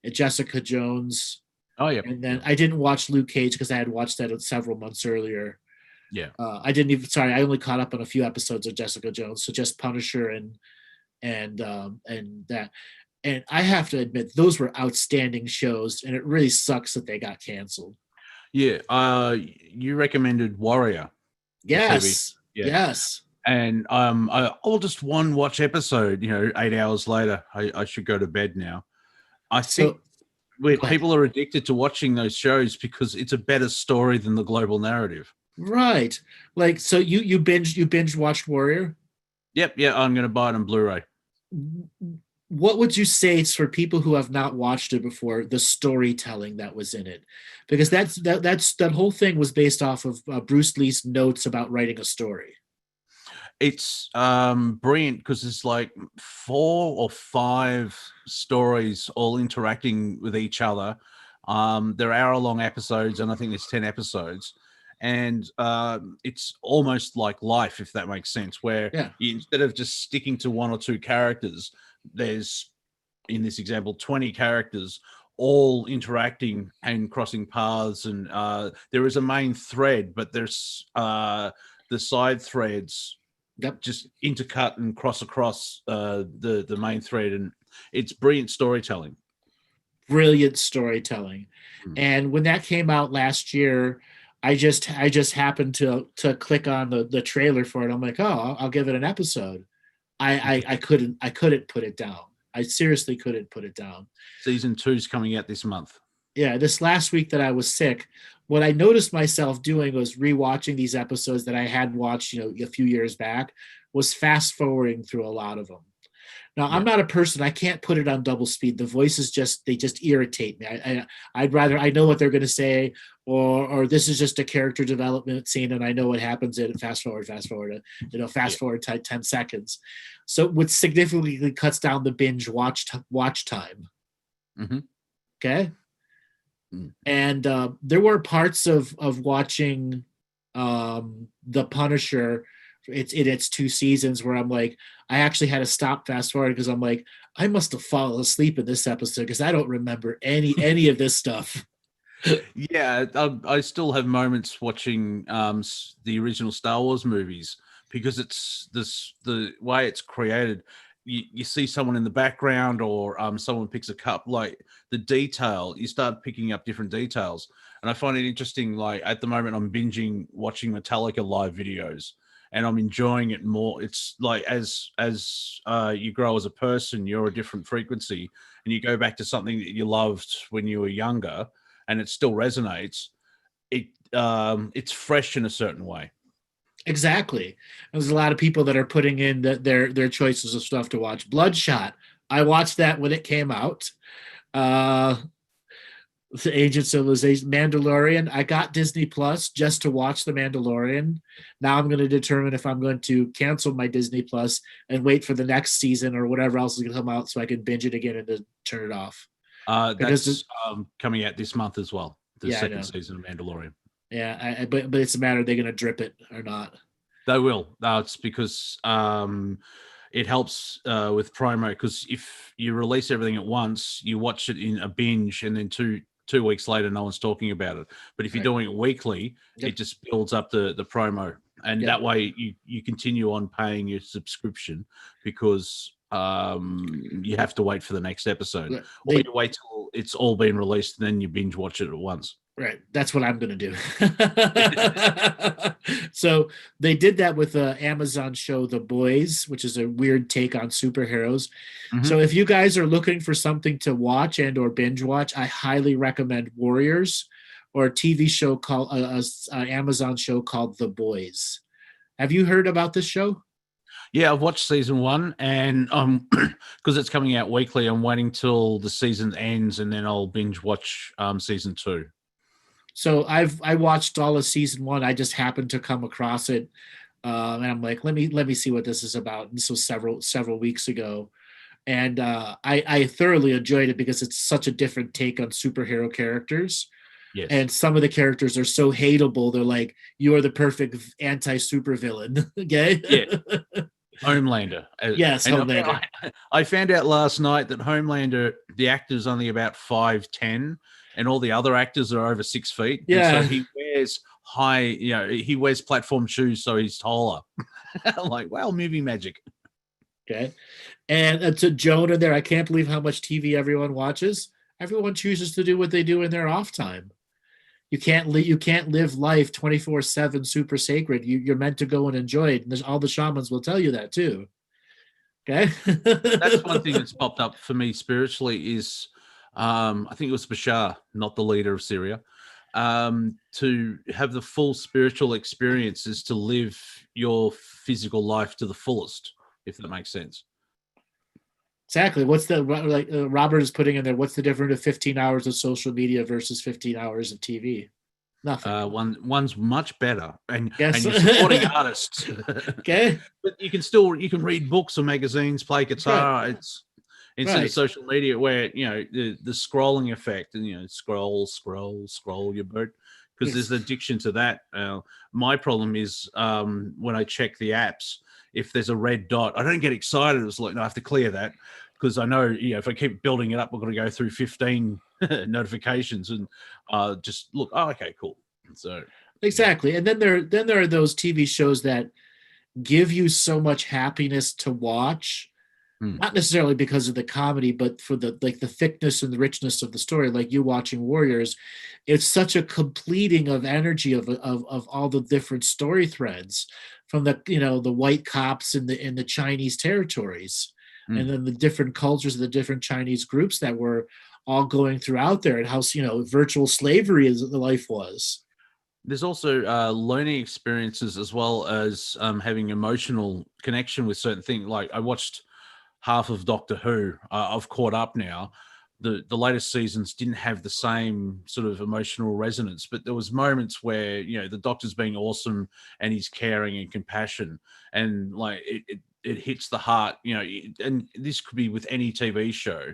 and Jessica Jones. Oh, yeah. And then I didn't watch Luke Cage because I had watched that several months earlier. Yeah. I only caught up on a few episodes of Jessica Jones. So just Punisher and that. And I have to admit, those were outstanding shows, and it really sucks that they got canceled. Yeah. You recommended Warrior. Yes. Yeah. Yes. And I'll just watch episode, 8 hours later, I should go to bed now. I think people are addicted to watching those shows because it's a better story than the global narrative. Right. Like, so you binge watched Warrior? Yep. Yeah. I'm going to buy it on Blu-ray. What would you say is for people who have not watched it before, the storytelling that was in it? Because that whole thing was based off of Bruce Lee's notes about writing a story. It's brilliant because it's like 4 or 5 stories all interacting with each other. They're hour-long episodes, and I think there's 10 episodes. And it's almost like life, if that makes sense, where instead of just sticking to 1 or 2 characters, there's, in this example, 20 characters all interacting and crossing paths. And there is a main thread, but there's the side threads Yep. just intercut and cross across the main thread, and it's brilliant storytelling. Brilliant storytelling. And when that came out last year, I just happened to click on the trailer for it. I'm like, oh, I'll give it an episode. I couldn't put it down. I seriously couldn't put it down. Season 2's coming out this month. Yeah, this last week that I was sick, what I noticed myself doing was rewatching these episodes that I had watched, a few years back, was fast forwarding through a lot of them. Now, I'm not a person, I can't put it on double speed. The voices they just irritate me. I'd rather, I know what they're going to say, or this is just a character development scene and I know what happens in fast forward, forward 10 seconds. So which significantly cuts down the binge watch time. Mm-hmm. Okay. And there were parts of watching The Punisher, its 2 seasons, where I'm like, I actually had to stop fast forward because I'm like, I must have fallen asleep in this episode because I don't remember any of this stuff. Yeah, I still have moments watching the original Star Wars movies because it's the way it's created. You see someone in the background or someone picks a cup, like the detail, you start picking up different details. And I find it interesting, like at the moment I'm binging watching Metallica live videos and I'm enjoying it more. It's like as you grow as a person, you're a different frequency and you go back to something that you loved when you were younger and it still resonates. It's fresh in a certain way. Exactly. There's a lot of people that are putting in their choices of stuff to watch. Bloodshot. I watched that when it came out. The Ancient Civilization, Mandalorian. I got Disney Plus just to watch The Mandalorian. Now I'm going to determine if I'm going to cancel my Disney Plus and wait for the next season or whatever else is going to come out so I can binge it again and then turn it off. That's coming out this month as well. The second season of Mandalorian. Yeah, but it's a matter of they're going to drip it or not. They will. It's because it helps with promo, because if you release everything at once, you watch it in a binge and then two weeks later, no one's talking about it. But if you're doing it weekly, it just builds up the promo. And that way you continue on paying your subscription because you have to wait for the next episode. Or you wait till it's all been released and then you binge watch it at once. Right. That's what I'm going to do. So they did that with the Amazon show, The Boys, which is a weird take on superheroes. Mm-hmm. So if you guys are looking for something to watch and or binge watch, I highly recommend Warriors, or a TV show called an Amazon show called The Boys. Have you heard about this show? Yeah, I've watched season 1, and because it's coming out weekly, I'm waiting till the season ends and then I'll binge watch season 2. So I watched all of season 1. I just happened to come across it, and I'm like, let me see what this is about. And this was several weeks ago, and I thoroughly enjoyed it because it's such a different take on superhero characters. Yes. And some of the characters are so hateable. They're like, you are the perfect anti-supervillain. Okay. Yeah. Homelander. Yes, and Homelander. I found out last night that Homelander, the actor's only about 5'10", and all the other actors are over 6 feet. Yeah. And so he wears he wears platform shoes, so he's taller. I'm like, wow, movie magic. Okay. And to Jonah there, I can't believe how much TV everyone watches. Everyone chooses to do what they do in their off time. You can't live life 24/7 super sacred. You're meant to go and enjoy it. And all the shamans will tell you that too. Okay. That's one thing that's popped up for me spiritually is, I think it was Bashar, not the leader of Syria, to have the full spiritual experience is to live your physical life to the fullest, if that makes sense. Exactly. What's the, like Robert is putting in there, what's the difference of 15 hours of social media versus 15 hours of TV? Nothing. One's much better, and you're supporting artists. Okay. But you can read books or magazines, play guitar. Right. It's instead of social media where the scrolling effect and scroll your boat, because there's an addiction to that. My problem is when I check the apps, if there's a red dot, I don't get excited. It's like, no, I have to clear that, because I know, if I keep building it up, we're going to go through 15 notifications and just look, oh, okay, cool. So exactly. And then there are those TV shows that give you so much happiness to watch. Not necessarily because of the comedy, but for the thickness and the richness of the story. Like you watching Warriors, it's such a completing of energy of all the different story threads, from the the white cops in the Chinese territories, and then the different cultures of the different Chinese groups that were all going throughout there, and how virtual slavery as the life was. There's also learning experiences, as well as having emotional connection with certain things. Like I watched half of Doctor Who. I've caught up now. The latest seasons didn't have the same sort of emotional resonance, but there was moments where the Doctor's being awesome and he's caring and compassion, and like it hits the heart. And this could be with any TV show,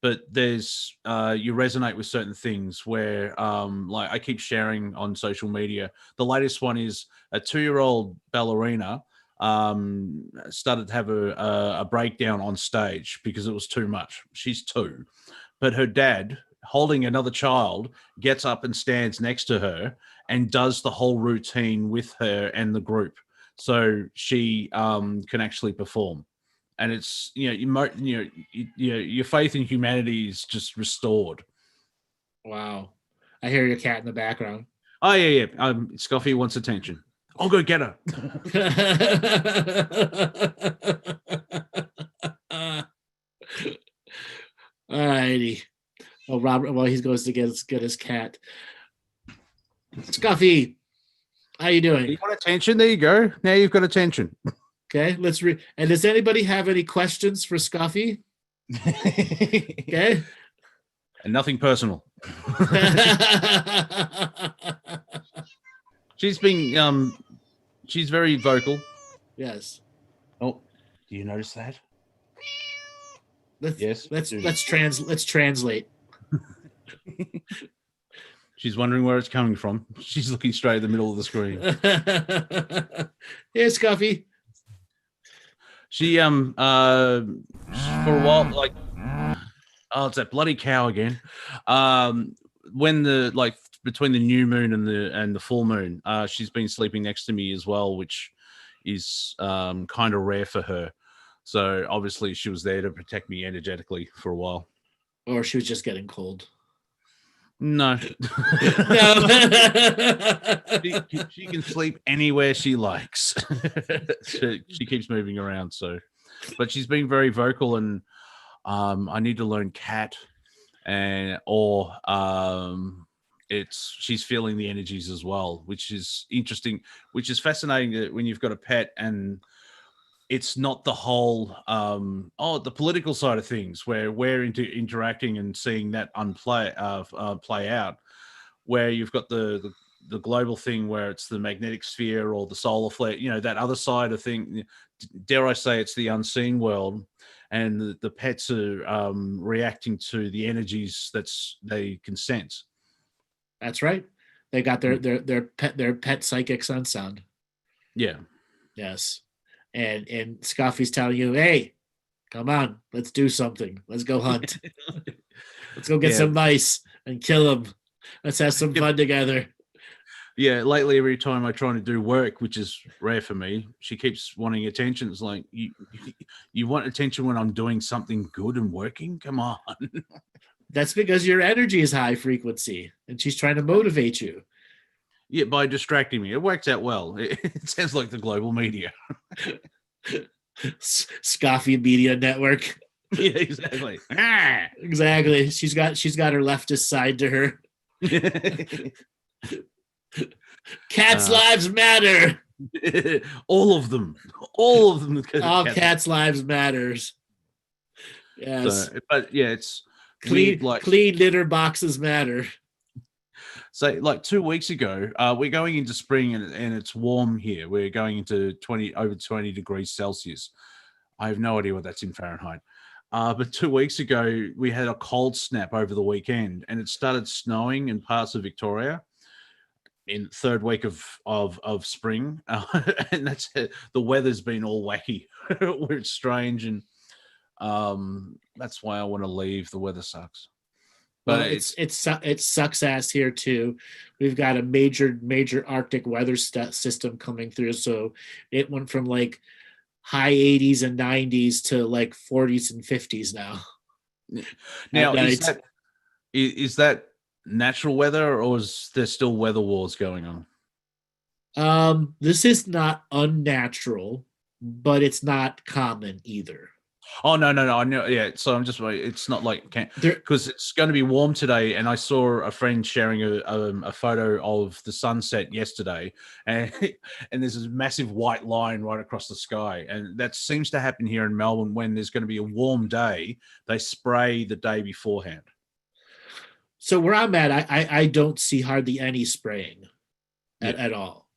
but there's you resonate with certain things where like I keep sharing on social media. The latest one is a 2-year-old ballerina started to have a breakdown on stage because it was too much. She's 2, but her dad, holding another child, gets up and stands next to her and does the whole routine with her and the group, so she can actually perform. And it's your faith in humanity is just restored. Wow. I hear your cat in the background. Oh yeah. Scoffy wants attention. I'll go get her. All righty. Oh, Robert. Well, he goes to get his cat. Scuffy, how you doing? You want attention? There you go. Now you've got attention. Okay, let's read. And does anybody have any questions for Scuffy? Okay. And nothing personal. She's been she's very vocal. Yes. Oh, do you notice that? Let's translate. She's wondering where it's coming from. She's looking straight at the middle of the screen. Here's Scuffy. She for a while, like, oh, it's that bloody cow again. When between the new moon and the full moon, she's been sleeping next to me as well, which is kind of rare for her. So obviously she was there to protect me energetically for a while. Or she was just getting cold. No. No. She can sleep anywhere she likes. She keeps moving around. So, but she's been very vocal, and I need to learn cat, she's feeling the energies as well, which is interesting, which is fascinating that when you've got a pet and it's not the whole the political side of things where we're interacting and seeing that play out, where you've got the global thing where it's the magnetic sphere or the solar flare, that other side of thing. Dare I say it's the unseen world, and the pets are reacting to the energies they can sense. That's right. They got their pet psychics on sound. Yeah. Yes. And Scuffy's telling you, hey, come on, let's do something. Let's go hunt. Let's go get some mice and kill them. Let's have some fun together. Yeah, lately every time I try to do work, which is rare for me, she keeps wanting attention. It's like, you want attention when I'm doing something good and working? Come on. That's because your energy is high frequency, and she's trying to motivate you. Yeah, by distracting me. It works out well. It sounds like the global media. Scoffy Media Network. Yeah, exactly. Exactly. She's got her leftist side to her. Cats' lives matter. All of them. All cats' lives matters. Yes. So, but yeah, it's clean. Weird, clean litter boxes matter. So, like 2 weeks ago, we're going into spring and it's warm here. We're going into over 20 degrees Celsius. I have no idea what that's in Fahrenheit. But 2 weeks ago, we had a cold snap over the weekend, and it started snowing in parts of Victoria in third week of spring. And that's it. The weather's been all wacky, where it's strange, and that's why I want to leave. The weather sucks. Well, But it sucks ass here too. We've got a major Arctic weather system coming through, so it went from like high 80s and 90s to like 40s and 50s now. now At is night. that natural weather, or is there still weather wars going on? This is not unnatural, but it's not common either. Oh no, I know. Yeah, so I'm just it's not like There, because it's going to be warm today, and I saw a friend sharing a photo of the sunset yesterday, and and there's this massive white line right across the sky, and that seems to happen here in Melbourne when there's going to be a warm day. They spray the day beforehand. so where I'm at, I don't see hardly any spraying at all.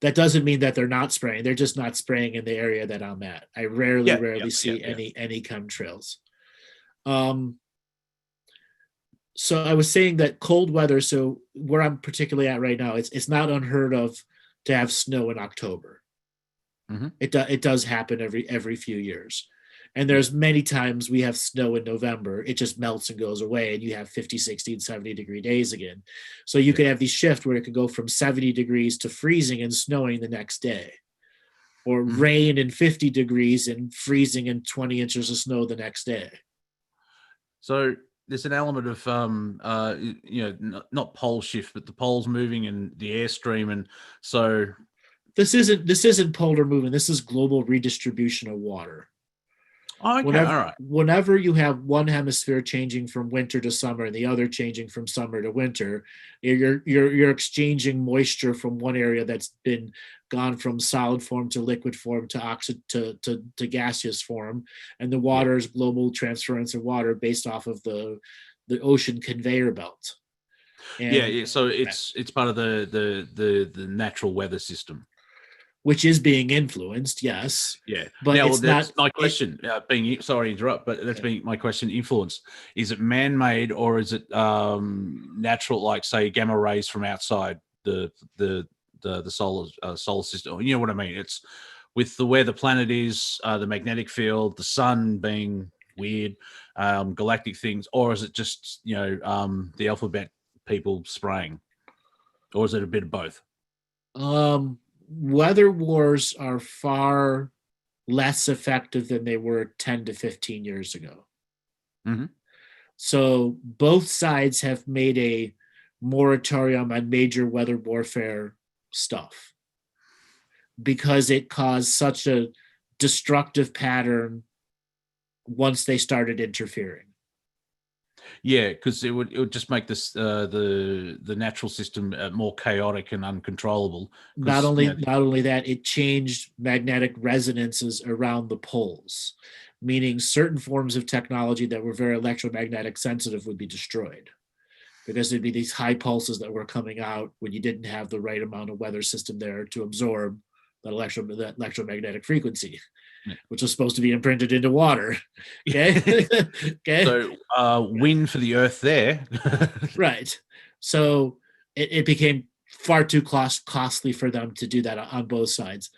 That doesn't mean that they're not spraying. They're just not spraying in the area that I'm at. I rarely see any chemtrails. So I was saying that cold weather. So where I'm particularly at right now, it's not unheard of to have snow in October. Mm-hmm. It does happen every few years. And there's many times we have snow in November. It just melts and goes away, and you have 50, 60, and 70-degree days again. So you could have these shift where it could go from 70 degrees to freezing and snowing the next day, or rain and 50 degrees and freezing and 20 inches of snow the next day. So there's an element of not pole shift, but the poles moving and the airstream, and so this isn't polar movement. This is global redistribution of water. Okay, all right. Whenever you have one hemisphere changing from winter to summer and the other changing from summer to winter, you're exchanging moisture from one area that's been gone from solid form to liquid form to gaseous form, and the water is global transference of water based off of the ocean conveyor belt. And So it's part of the natural weather system, which is being influenced, yes. Yeah. But now, it's that's not my question. Sorry to interrupt, but that's being my question. Influence, is it man-made or is it natural? Like say gamma rays from outside the solar system. You know what I mean? It's with where the planet is, the magnetic field, the sun being weird, galactic things, or is it just the alphabet people spraying, or is it a bit of both? Weather wars are far less effective than they were 10 to 15 years ago. Mm-hmm. So both sides have made a moratorium on major weather warfare stuff because it caused such a destructive pattern once they started interfering. Yeah, because it would just make this the natural system more chaotic and uncontrollable. Not only that, it changed magnetic resonances around the poles, meaning certain forms of technology that were very electromagnetic sensitive would be destroyed because there'd be these high pulses that were coming out when you didn't have the right amount of weather system there to absorb that electromagnetic frequency. Which is supposed to be imprinted into water. Okay. Okay. So wind for the earth there. Right. So it became far too costly for them to do that on both sides.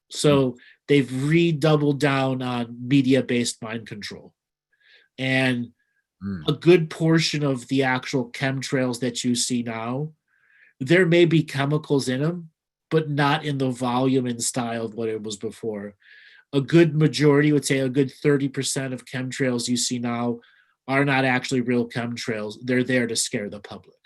So they've redoubled down on media-based mind control. And a good portion of the actual chemtrails that you see now, there may be chemicals in them, but not in the volume and style of what it was before. A good majority, would say a good 30% of chemtrails you see now are not actually real chemtrails. They're there to scare the public.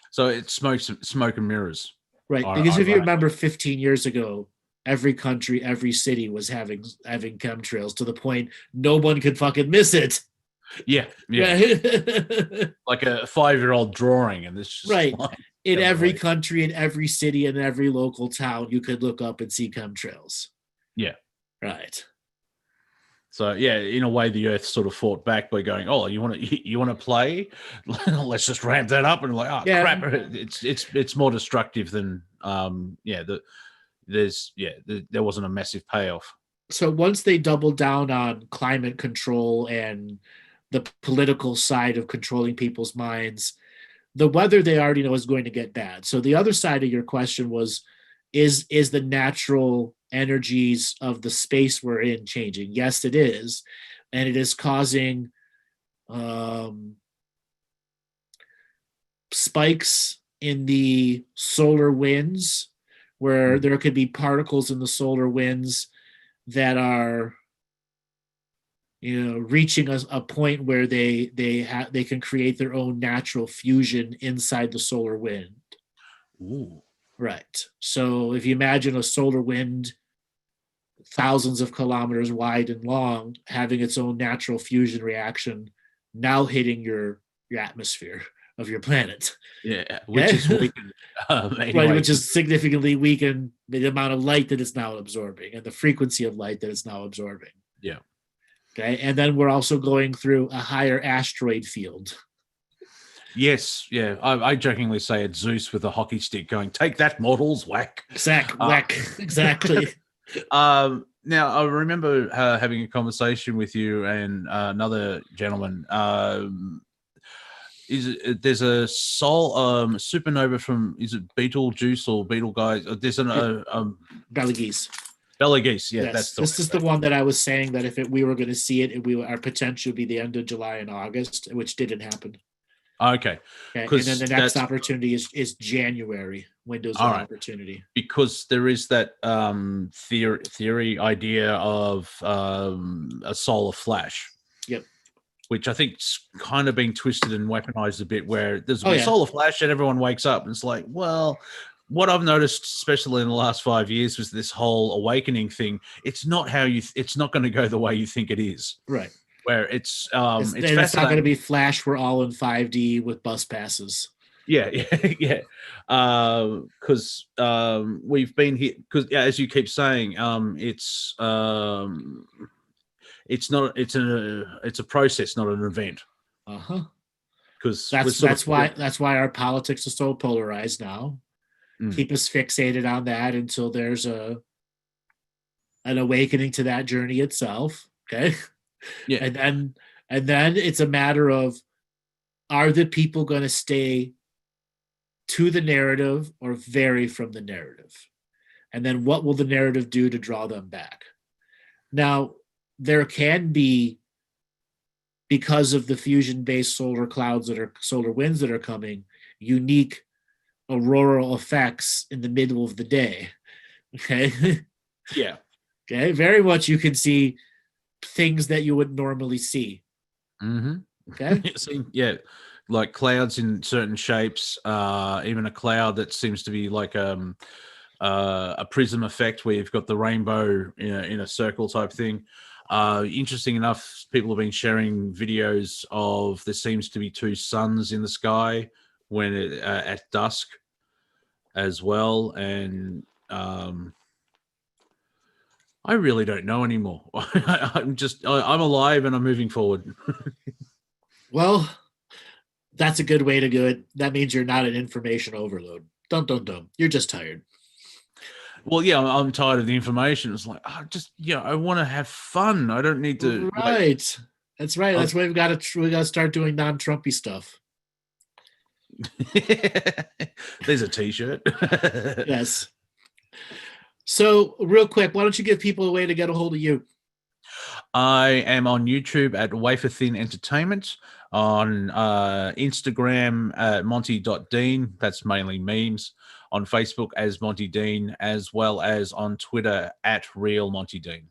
So it's smoke and mirrors. Right. Because if you remember 15 years ago, every country, every city was having chemtrails to the point no one could fucking miss it. Yeah. Like a 5-year-old drawing. And this right. In every country, in every city, in every local town, you could look up and see chemtrails. Yeah. Right. So yeah, in a way, the Earth sort of fought back by going, "Oh, you want to play? Let's just ramp that up." And like, "Oh crap, it's more destructive than there wasn't a massive payoff." So once they doubled down on climate control and the political side of controlling people's minds, the weather they already know is going to get bad. So the other side of your question was, is the natural energies of the space we're in changing? Yes, it is. And it is causing spikes in the solar winds, where there could be particles in the solar winds that are, reaching a point where they can create their own natural fusion inside the solar wind. Ooh. Right. So if you imagine a solar wind thousands of kilometers wide and long having its own natural fusion reaction now hitting your atmosphere of your planet. Yeah, which is weakened. Anyway. Right, which is significantly weakened the amount of light that it's now absorbing and the frequency of light that it's now absorbing. Yeah. Okay, and then we're also going through a higher asteroid field. Yes, yeah. I jokingly say it's Zeus with a hockey stick going, "Take that, mortals, whack." Exactly. Now, I remember having a conversation with you and another gentleman. There's a soul supernova from, is it Betelgeuse or Betelgeuse? There's Betelgeuse. Betelgeuse, yeah. Yes. That's This is the one that I was saying that if we were going to see it, our potential would be the end of July and August, which didn't happen. Okay. And then the next opportunity is January, windows of opportunity. Because there is that theory idea of a solar flash. Yep. Which I think's kind of being twisted and weaponized a bit, where there's a solar flash and everyone wakes up and it's like, well, what I've noticed, especially in the last 5 years, was this whole awakening thing. It's not it's not going to go the way you think it is. Right. Where it's not going to be Flash. We're all in 5D with bus passes. Yeah. Because we've been here. Because as you keep saying, it's a process, not an event. Because that's why our politics are so polarized now. Keep us fixated on that until there's an awakening to that journey itself. Okay. Yeah. And then it's a matter of, are the people going to stay to the narrative or vary from the narrative? And then what will the narrative do to draw them back? Now, there can be, because of the fusion-based solar winds that are coming, unique auroral effects in the middle of the day. Okay. Yeah. Okay. Very much you can see things that you would normally see. Mm-hmm. Okay. Yeah, like clouds in certain shapes, even a cloud that seems to be like a prism effect where you've got the rainbow in a circle type thing. Interesting enough, people have been sharing videos of there seems to be two suns in the sky when at dusk as well, and I really don't know anymore. I'm alive and I'm moving forward. Well, that's a good way to do it. That means you're not an information overload. Dum. You're just tired. Well, yeah, I'm tired of the information. It's like, I want to have fun. I don't need to. Right. That's right. That's why we got to start doing non-Trumpy stuff. There's a T-shirt. Yes. So, real quick, why don't you give people a way to get a hold of you? I am on YouTube at Wafer Thin Entertainment, on Instagram at Monty.Dean. That's mainly memes. On Facebook as Monty Dean, as well as on Twitter at Real Monty Dean.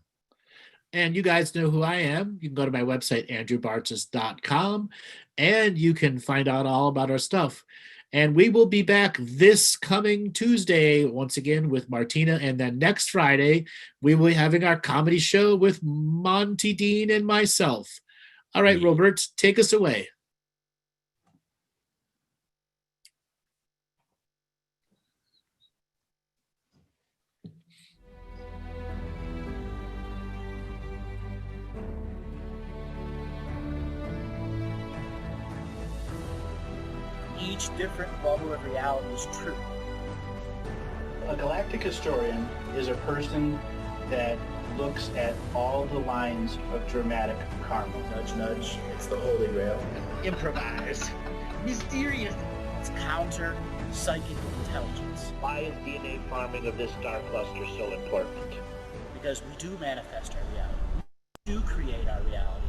And you guys know who I am. You can go to my website, andrewbartzis.com, and you can find out all about our stuff. And we will be back this coming Tuesday, once again, with Martina. And then next Friday, we will be having our comedy show with Monty Dean and myself. All right, Robert, take us away. Each different bubble of reality is true. A galactic historian is a person that looks at all the lines of dramatic karma. Nudge, nudge. It's the Holy Grail. Improvise. Mysterious. It's counter psychic intelligence. Why is DNA farming of this star cluster so important? Because we do manifest our reality. We do create our reality.